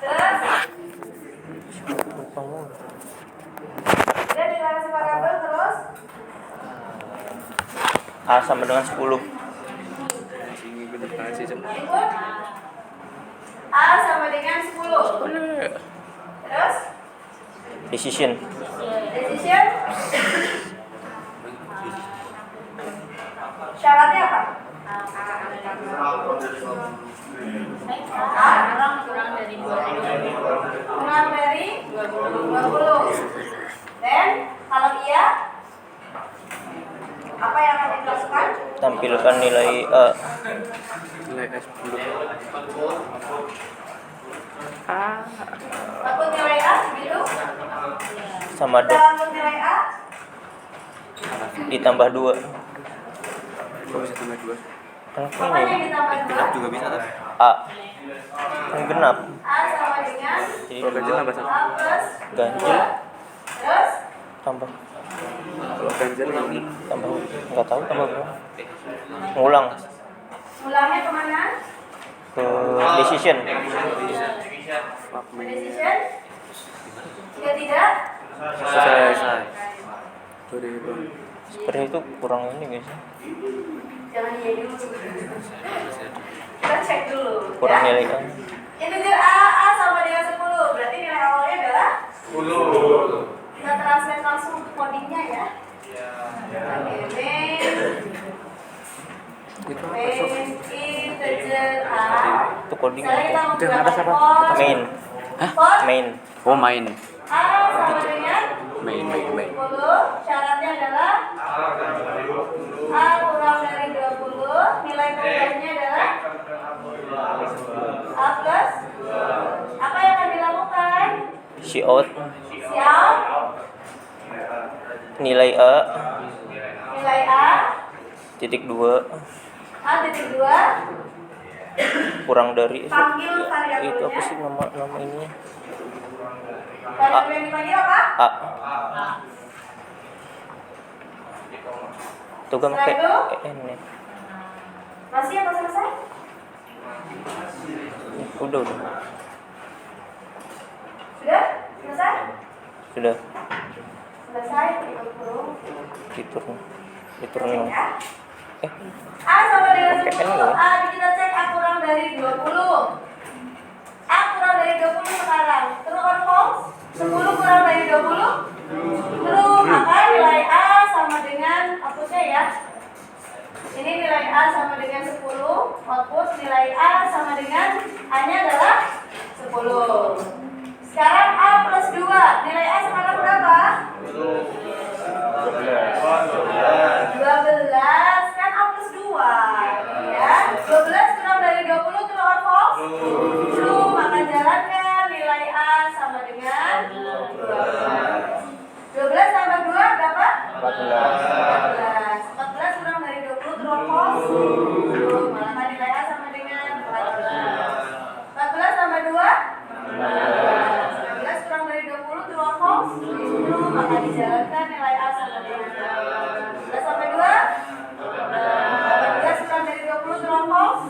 Terus? Udah deklarasi variabel terus? A sama dengan 10. Ini bener banget sih, Cem. Ikut? A sama dengan 10. Terus? Decision. Decision? Syaratnya apa? kurang dari 20. Kurang dari 20. Dan kalau iya, apa yang akan dilakukan? Tampilkan nilai A. Nilai S10. Takut nilai A gitu? Sama Kita dengan takut nilai A? ditambah 2. Kok bisa tambah 2? Kenapa Apanya yang ini? ditambah 2? Juga bisa tuh. A. Kan genap. A sama dengan Jadi Kalau ganjil tambah 1. A plus ganjil 2. Terus? tambah Kalau ganjil tambah nggak tahu tambah berapa. Ngulang Mulangnya kemana? ke decision. Fuck me. Decision? Jika tidak, Selesai. Seperti itu kurang ini guys. jangan iya dulu. Kita cek dulu. Kurang ya. nilai kan. Integer A sama dengan 10. Berarti nilai awalnya adalah 10. kita translate langsung ke codingnya ya. Oke, main integer A. Itu coding Misalnya kita apa? menggunakan for Main. for Main. Oh main. A sama dengan Main. 10. Syaratnya adalah A kurang dari 20. Nilai tambahnya adalah A plus. Apa yang akan dilakukan? Cout Siap. nilai A Nilai A. titik 2 A titik 2. kurang dari Panggil itu apa variabelnya. sih nama ininya? Variabel yang dipanggil apa? A. Tuh kan pakai Setelah itu? EN ya. Masih apa selesai? Udah. Sudah? Selesai? Sudah Selesai. Kita kurung. diturun. Ya. A sama dengan Oke, 10. loh. A kita cek A kurang dari 20. A kurang dari 20 sekarang. True or false? 10 kurang dari 20? True. Maka nilai A sama dengan outputnya ya. Ini nilai A sama dengan 10. Output nilai A sama dengan A-nya adalah 10. Sekarang A plus 2. Nilai A sekarang berapa? 12. Kan A plus 2 ya. 12 kurang dari 20 true or false? True. Maka jalankan nilai A sama dengan 12. 12 tambah 2 berapa? 14. 14 kurang dari 20 true or false? True. Maka nilai A sama dengan 14. 14 tambah 2? 19 kurang dari 20 true or false? True. Maka dijalankan nilai A sama dengan 12 sampai 2? 18 kurang dari 20 true or false?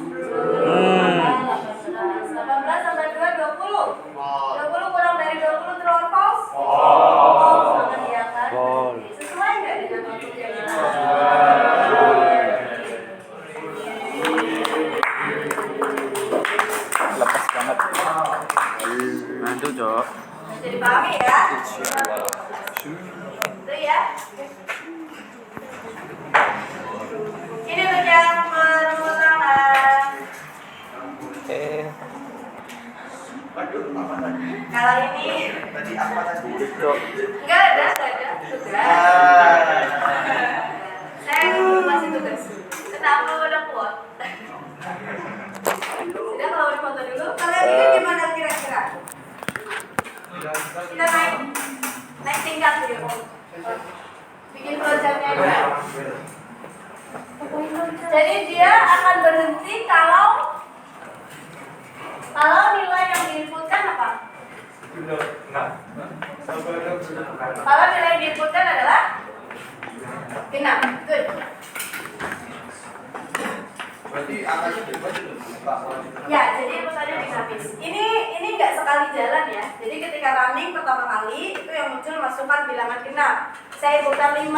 Maka 18. 18 sampai 2 20. 20 kurang dari 20 true or false? False. Maka diangkat. Sesuai nggak dengan output yang kita? Lepas banget. Mantu cok. Jadi dipahami ya? Itu ya. Ini untuk yang permulaan. Kalau ini Tadi apa tadi? enggak ada. Tugas. Saya masih tugas. Kenapa udah kuat? Sudah kalau udah foto dulu. Kalian ini gimana kira-kira? Kita naik tingkat gitu. Bikin flowchartnya aja. Jadi dia akan berhenti kalau nilai yang diinputkan apa? Kalau nilai yang diinputkan adalah genap. Good. Berarti angkanya bebas itu. Ya, jadi pertanyaan dinamis. Ini nggak sekali jalan ya. Jadi ketika running pertama kali itu yang muncul masukan bilangan genap. Saya inputkan 5.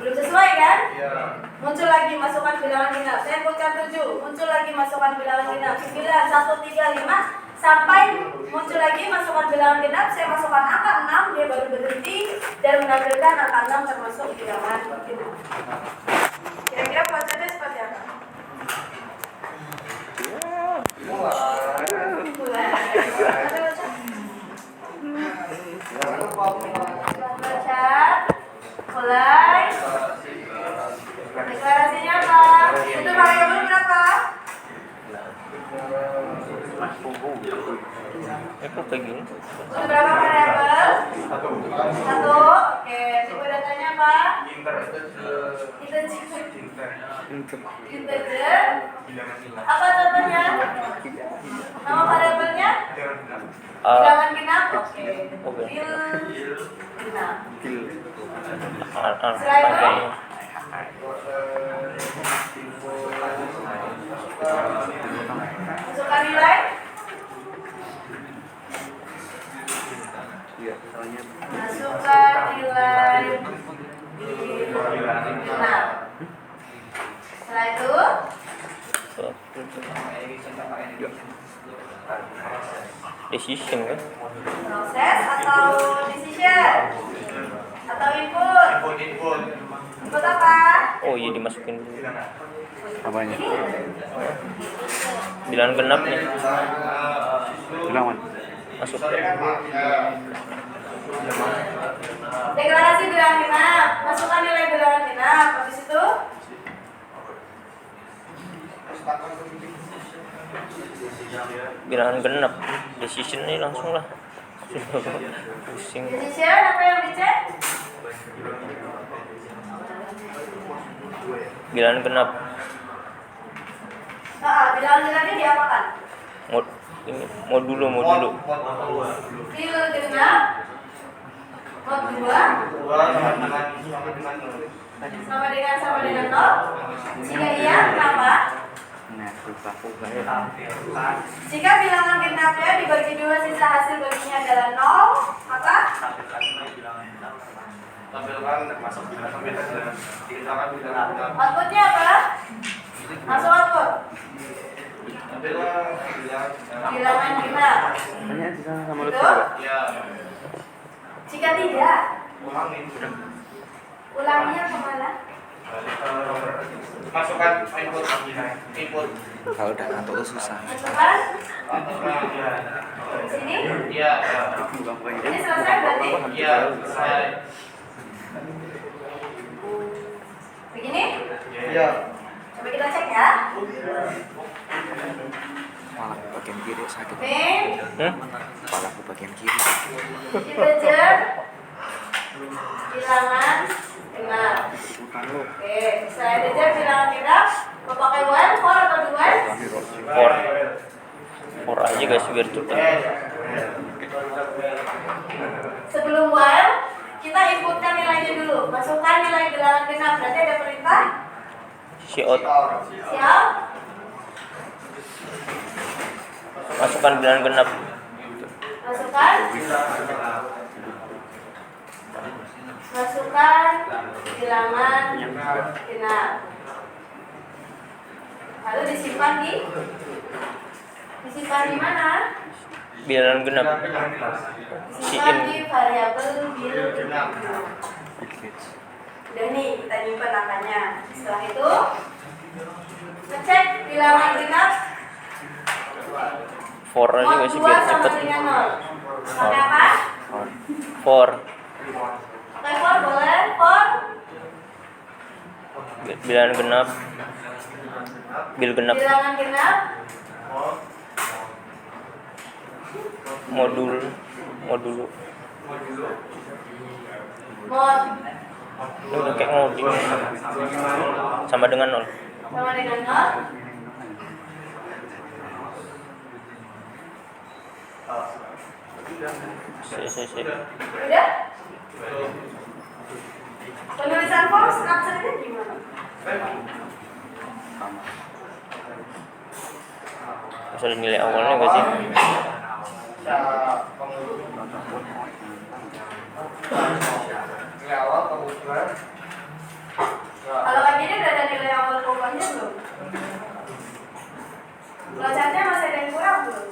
Belum sesuai kan? Iya. Muncul lagi masukan bilangan genap. Saya inputkan 7. Muncul lagi masukan bilangan genap. 9, 1, 3, 5 sampai muncul lagi masukan bilangan genap. Saya masukkan angka 6, dia baru berhenti dan menampilkan angka 6 termasuk bilangan genap. Kira-kira flowchartnya seperti apa? Mulai. Deklarasinya apa? Itu variabel berapa? Itu kayak gini. Untuk berapa variabel? 1. Oke, tipe datanya apa? Integer. Apa contohnya? Nama variabelnya? Bilangan genap. Oke. Bil genap. Setelah itu? Masukkan nilai. Masukkan nilai genap. Setelah itu decision kan? proses atau decision atau input. Input. Input apa? Oh iya, dimasukin dulu. Apanya? Bilangan genap nih. Bilang man. Masuk. Deklarasi bilangan genap. Masukkan nilai bilangan genap. Habis itu Bilangan genap. Decision nih langsung lah. Pusing. decision apa yang dicek? Bilangan genap. Bilangan genapnya diapakan? Ini modulo. Bil genap. Mod 2 sama dengan 0. Jika iya, kenapa? Nah, susah. Jika bilangan genapnya dibagi 2, sisa hasil baginya adalah 0, maka outputnya apa? Masuk output. Bilangan genap. Tanya di sana sama Itu? Jika tidak, ulanginya kemana? Masukkan input. Kalau udah ngantuk tuh susah. Masukkan sini. Iya. Ini selesai berarti? Iya, selesai. Begini? Iya. Coba kita cek ya. Malah bagian kiri sakit. Main, Kepala aku bagian kiri. integer, bilangan genap. Oke, setelah integer bilangan genap, mau pakai while, for atau do while? For aja guys biar cepet. Sebelum while, kita inputkan nilainya dulu. Masukkan nilai bilangan genap. Berarti ada perintah Cout. siap. Masukkan bilangan genap. Masukkan bilangan genap. Lalu disimpan di mana? Bilangan genap. Disimpan di variabel bil genap. Udah nih, kita nyimpan angkanya. Setelah itu ngecek bilangan genap For aja mod guys 2 biar sama cepet. dengan 0. Pakai apa? For Pakai for boleh? For bilangan genap. Bil genap. bilangan genap Modulo. mod Ini udah kayak ngoding. Sama dengan 0. sama dengan 0. Si. Udah? Penulisan form strukturnya gimana? Misalnya nilai awalnya gak sih? Kalau kayak gini udah ada nilai awal pokoknya belum? Flowchartnya masih ada yang kurang belum?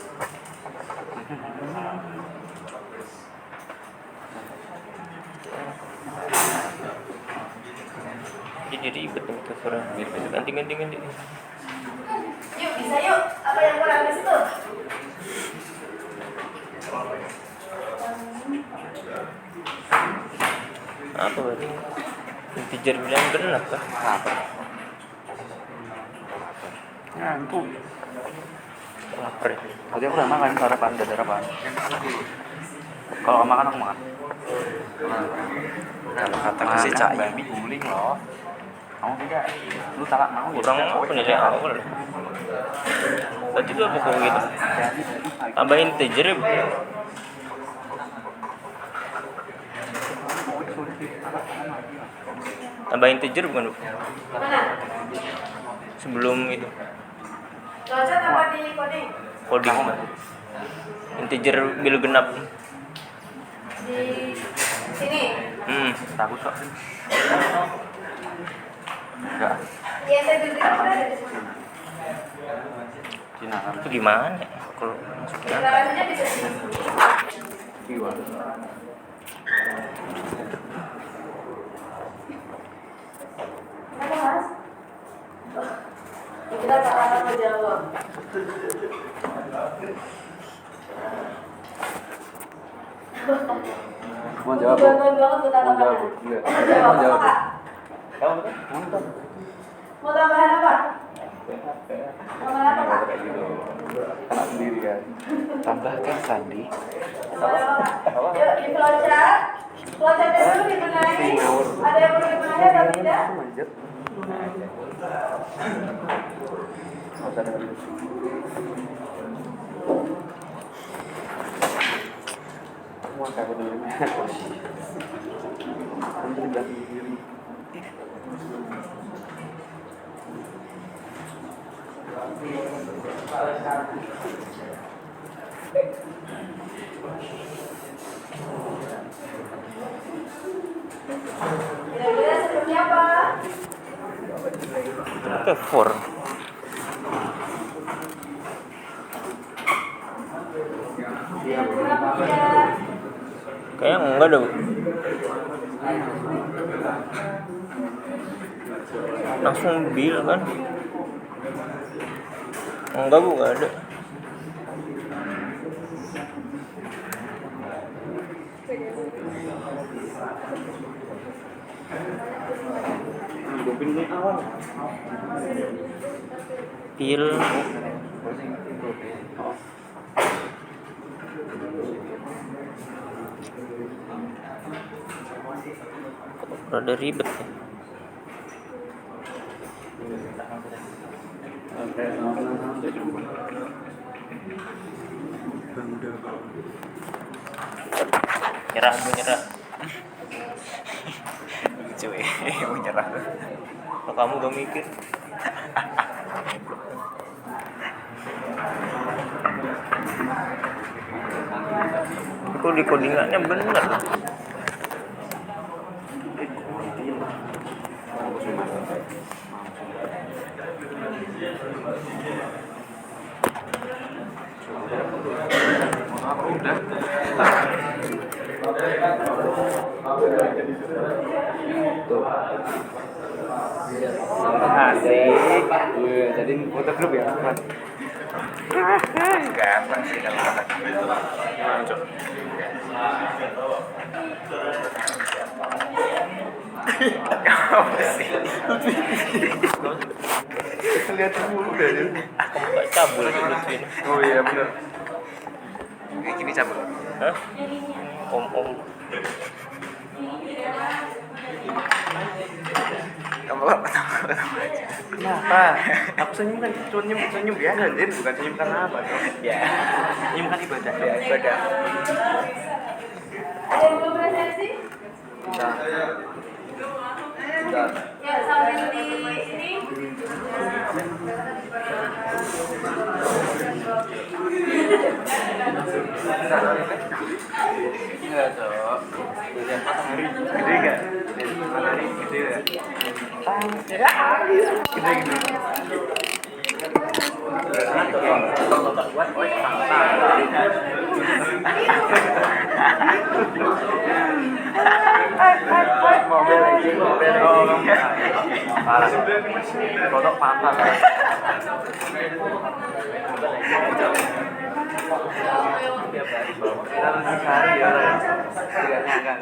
Jadi ribet nih covernya. Ganti. Yuk, bisa yuk. Apa yang kurang di situ? Apa berarti? Integer bilangan genap kan? Apa? Ngantuk. Lapar ya. Tadi aku udah makan sarapan, udah sarapan. Kalau kamu makan aku makan. Kalau kata si Cak Babi guling loh. Kamu tidak, lu tak mau Kurang apa nilai awal? Tadi tuh apa kok gitu? Tambahin integer ya? Tambahin integer bukan Bu? Mana? Sebelum itu Flowchart apa di coding? coding integer bil genap. Di Di sini. Takut kok. Enggak. Iya, saya duduk ada di sini. Cina kan. Itu gimana ya? Kalau masuknya? Gerakannya bisa di sini. Kiwan. Kenapa, Mas? Oh, kita tak akan menjawab. Mau jawab? Beban banget Mau kata-kata. jawab? Iya. Mau jawab Mau apa, jawab. Kak? Mau tambahan apa? Tambahan apa, Kak? Kayak gitu. Anak sendiri kan. Tambahkan sandi. Yuk, di flowchart. Flowchartnya dulu dibenahi. Ada yang perlu dibenahi atau tidak? Manjat. Nggak usah dengerin. Mau aku dulu. Nanti udah sendiri. Kira-kira seperti apa? Oke, 4. Yang kurang tidak. Kayaknya enggak dong. Langsung bil kan? Enggak bu, enggak ada. Pil. Rada ribet ya. Nyerah, gue nyerah. Cuy, mau nyerah. Kalau kamu gak mikir. Itu di codingannya bener. Asik. Jadi foto grup ya, Mas. Gampang sih kalau kata apa sih? Kelihatan mulu dari. Kamu gak cabul lucuin. Oh iya benar. Kayak gini cabul. Hah? Om. Kamu aja. Kenapa? Aku senyum kan cuma senyum biasa, Din. Bukan senyum karena apa, dong? Ya, Senyum kan ibadah. ya ibadah. Ada yang belum presentasi? Nah. Ya, sambil di ini. Enggak, Cok. Lihat matahari. Gede enggak? Matahari gede ya. Gede gitu. Mobil lagi. Parah. Foto patah. Kita harus cari ya. Tidak nyangka.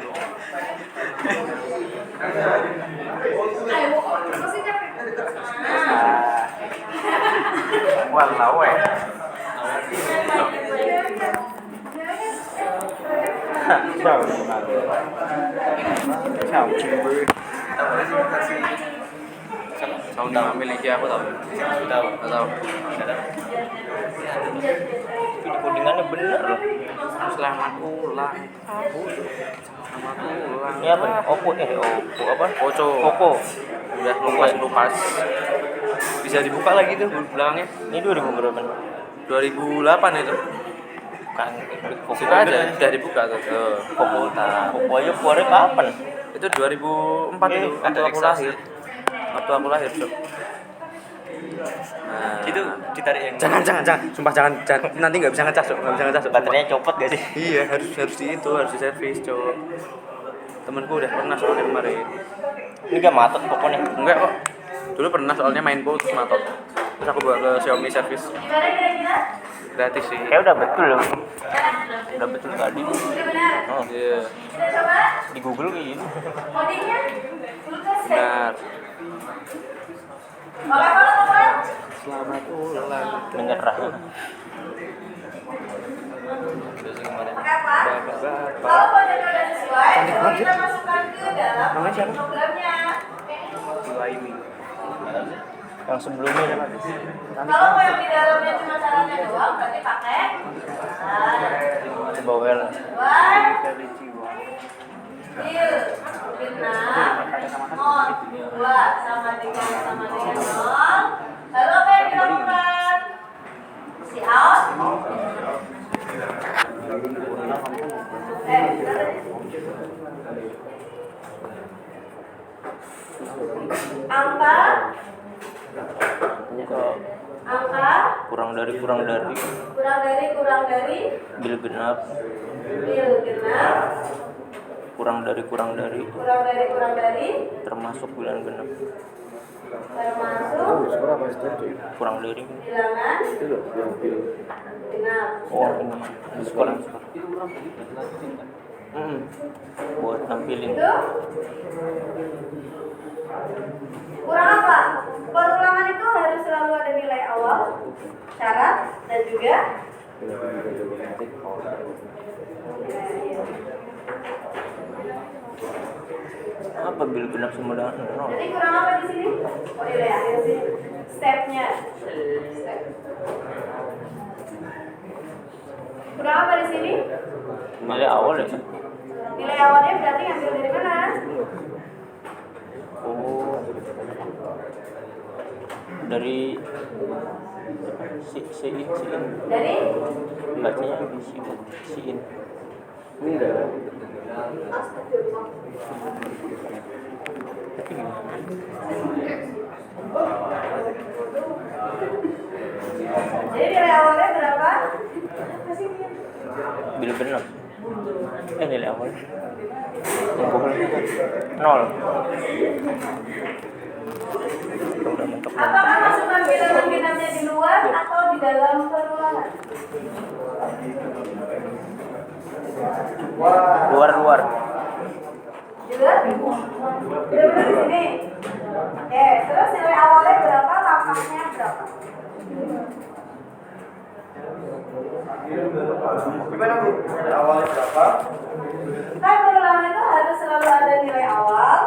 Walau Tahu nama miliknya apa tahu? Tahu. Itu di codingannya bener loh. Selamat ulang tahun. Selamat ulang. Ini apa? Oppo apa? Poco. Udah lupas. Bisa dibuka lagi tuh belakangnya. Ini 2000 berapa? 2008 itu. Kan Situ aja udah dibuka tuh. Fakultas. Pokoknya keluarnya kapan? Itu 2004 itu waktu aku lahir. Waktu aku lahir, Cok. Nah, Itu ditarik yang jangan, sumpah jangan, nanti nggak bisa ngecas, Cok. Nggak bisa ngecas, Cok. Baterainya copot gak sih? Iya, harus harus di servis, Cok. Temenku udah pernah soalnya kemarin. Ini gak matot pokoknya. Enggak kok. Dulu pernah soalnya main boat terus matot. Terus aku bawa ke Xiaomi service. Gimana kira-kira? Gratis sih. Kayak udah betul loh. Udah betul tadi. Udah benar. Oh, Iya. Kita coba di Google kayak gitu. codingnya. Dulu tes. Benar. Oke, apa? Selamat ulang. Menyerah. Oke, apa? Kalau kontennya udah sesuai, baru kita masukkan ke dalam programnya. Yang sebelumnya Kalau mau yang di dalamnya cuma caranya doang, berarti pakai coba well. Deal, benar, nol, 2 sama dengan nol. Lalu apa yang dilakukan? Si out. Angka kurang dari kurang dari bil genap kurang dari termasuk bulan genap kurang dari bilangan genap. oh ini sekolah buat nampilin Itu kurang apa? Perulangan itu harus selalu ada nilai awal, syarat, dan juga apa bil genap sama dengan nol. jadi kurang apa di sini? Oh nilai akhir sih. Stepnya. Step. Kurang apa di sini? Nilai awal ya. Nilai awalnya berarti ngambil dari mana? Oh, dari siin Dari bacanya siin jadi nilai awalnya berapa? bil genap nilai awal yang bohongnya kan nol. Udah mentok. Apakah masukkan bilangan genapnya di luar atau di dalam perulangan? Luar Di luar? Benar-benar di sini. Oke, terus nilai awalnya berapa? Langkahnya berapa? Gimana Bu? Awalnya berapa? Kan perulangan itu harus selalu ada nilai awal,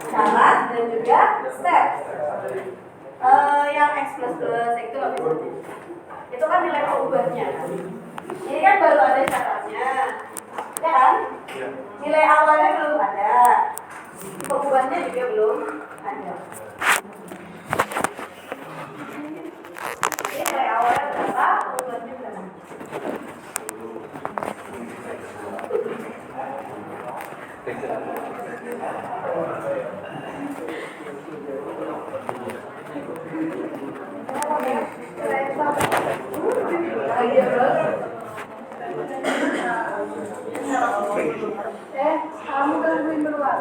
syarat, dan juga step. Yang X plus itu loh biasanya. Itu kan nilai perubahannya. Ini kan baru ada syaratnya, ya kan? Nilai awalnya belum ada, perubahannya juga belum ada. Ini nilai awalnya berapa, perubahannya berapa? Kamu gangguin berluar.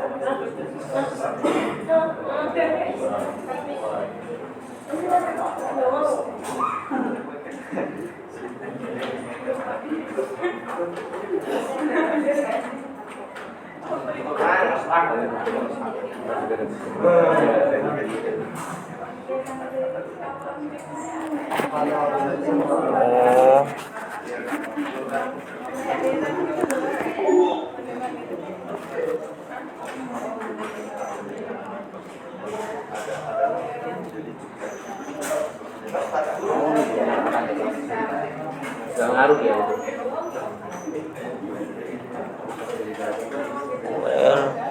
Oh, Gak ngaruh ya itu. well.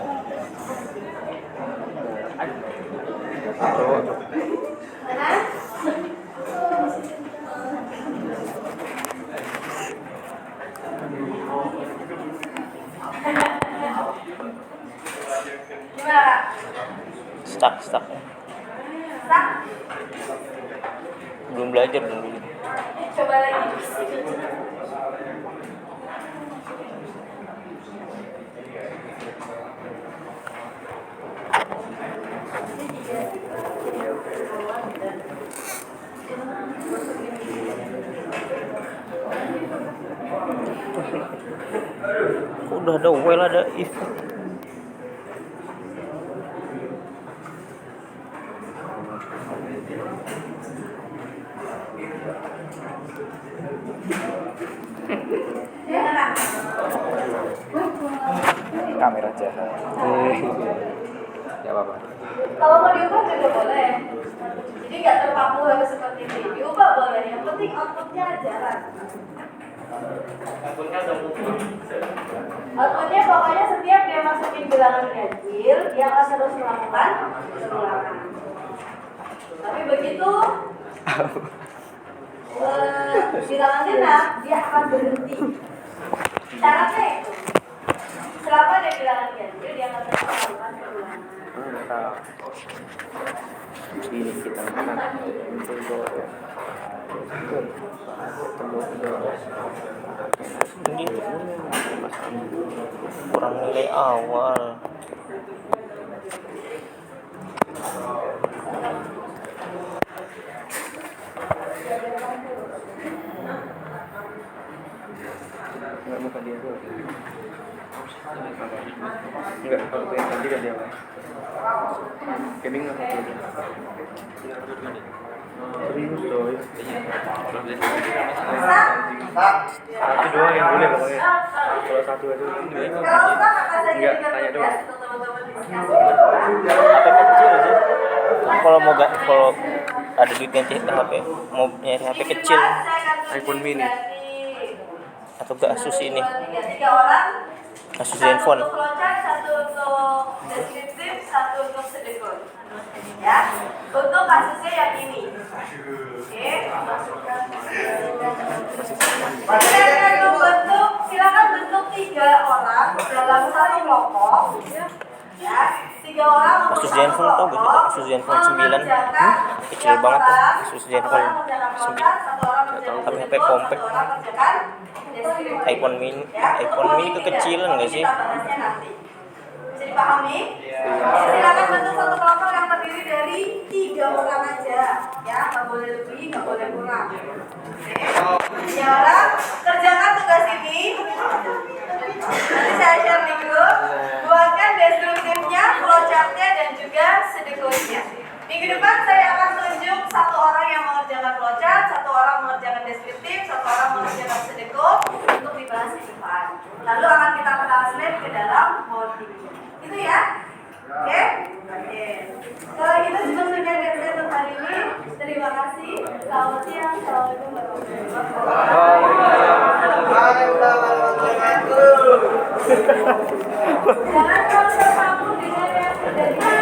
Gimana Kak? Stuck. Sak? Belum belajar dulu. Coba lagi. Udah ada well, ada if. Gimana? Kamera jahat. Ya apa-apa. Kalau mau diubah juga boleh. Jadi nggak terpaku harus seperti ini. Diubah boleh. Yang penting outputnya jalan. Outputnya pokoknya setiap dia masukin bilangan ganjil, dia akan terus melakukan pengulangan. Tapi begitu bilangan genap, dia akan berhenti. Syaratnya itu. Selama dia bilangan ganjil, dia akan terus melakukan pengulangan. Ini kita ini kurang nilai awal. Enggak, bukan dia tuh. Enggak, kalau yang tadi kan dia. Gaming nggak apa-apa. Serius coy. Satu doang yang boleh pokoknya. Kalau satu aja ini. Kalau enggak kakak saja Enggak, juga tanya tugas doang. untuk teman-teman diskusi. HP kecil sih. Kalau ada duit ganti HP, mau nyari HP kecil iPhone mini. atau ke Asus ini, Tiga orang. Asus Satu Zenfone. untuk flowchart, satu untuk deskriptif, satu untuk sedekor. Ya, untuk kasusnya yang ini. Oke. Silakan bentuk 3 orang dalam satu kelompok. Ya, 3 orang untuk Asus satu Zenfone tuh kelompok, gitu, Asus Zenfone 9. Kecil banget tuh, Asus Zenfone 9. Tapi HP compact. iPhone mini kekecilan nggak sih? Bisa dipahami? Silakan bentuk satu kelompok yang terdiri dari 3 orang aja, ya, nggak boleh lebih, nggak boleh kurang. Oke. Ya orang, kerjakan tugas ini. Nanti saya share di grup. Buatkan deskriptifnya, flowchartnya, dan juga sedekornya. Minggu depan saya akan tunjuk 1 orang yang mengerjakan flowchart, 1 orang mengerjakan deskriptif, 1 orang mengerjakan sedekor untuk dibahas di depan. Lalu akan kita translate ke dalam modul. Itu ya? Oke? Oke. Kalau gitu sebenarnya dari saya untuk hari ini. Terima kasih. Selamat siang. Assalamualaikum warahmatullahi wabarakatuh. Jangan terlalu terpaku dengan yang terjadi.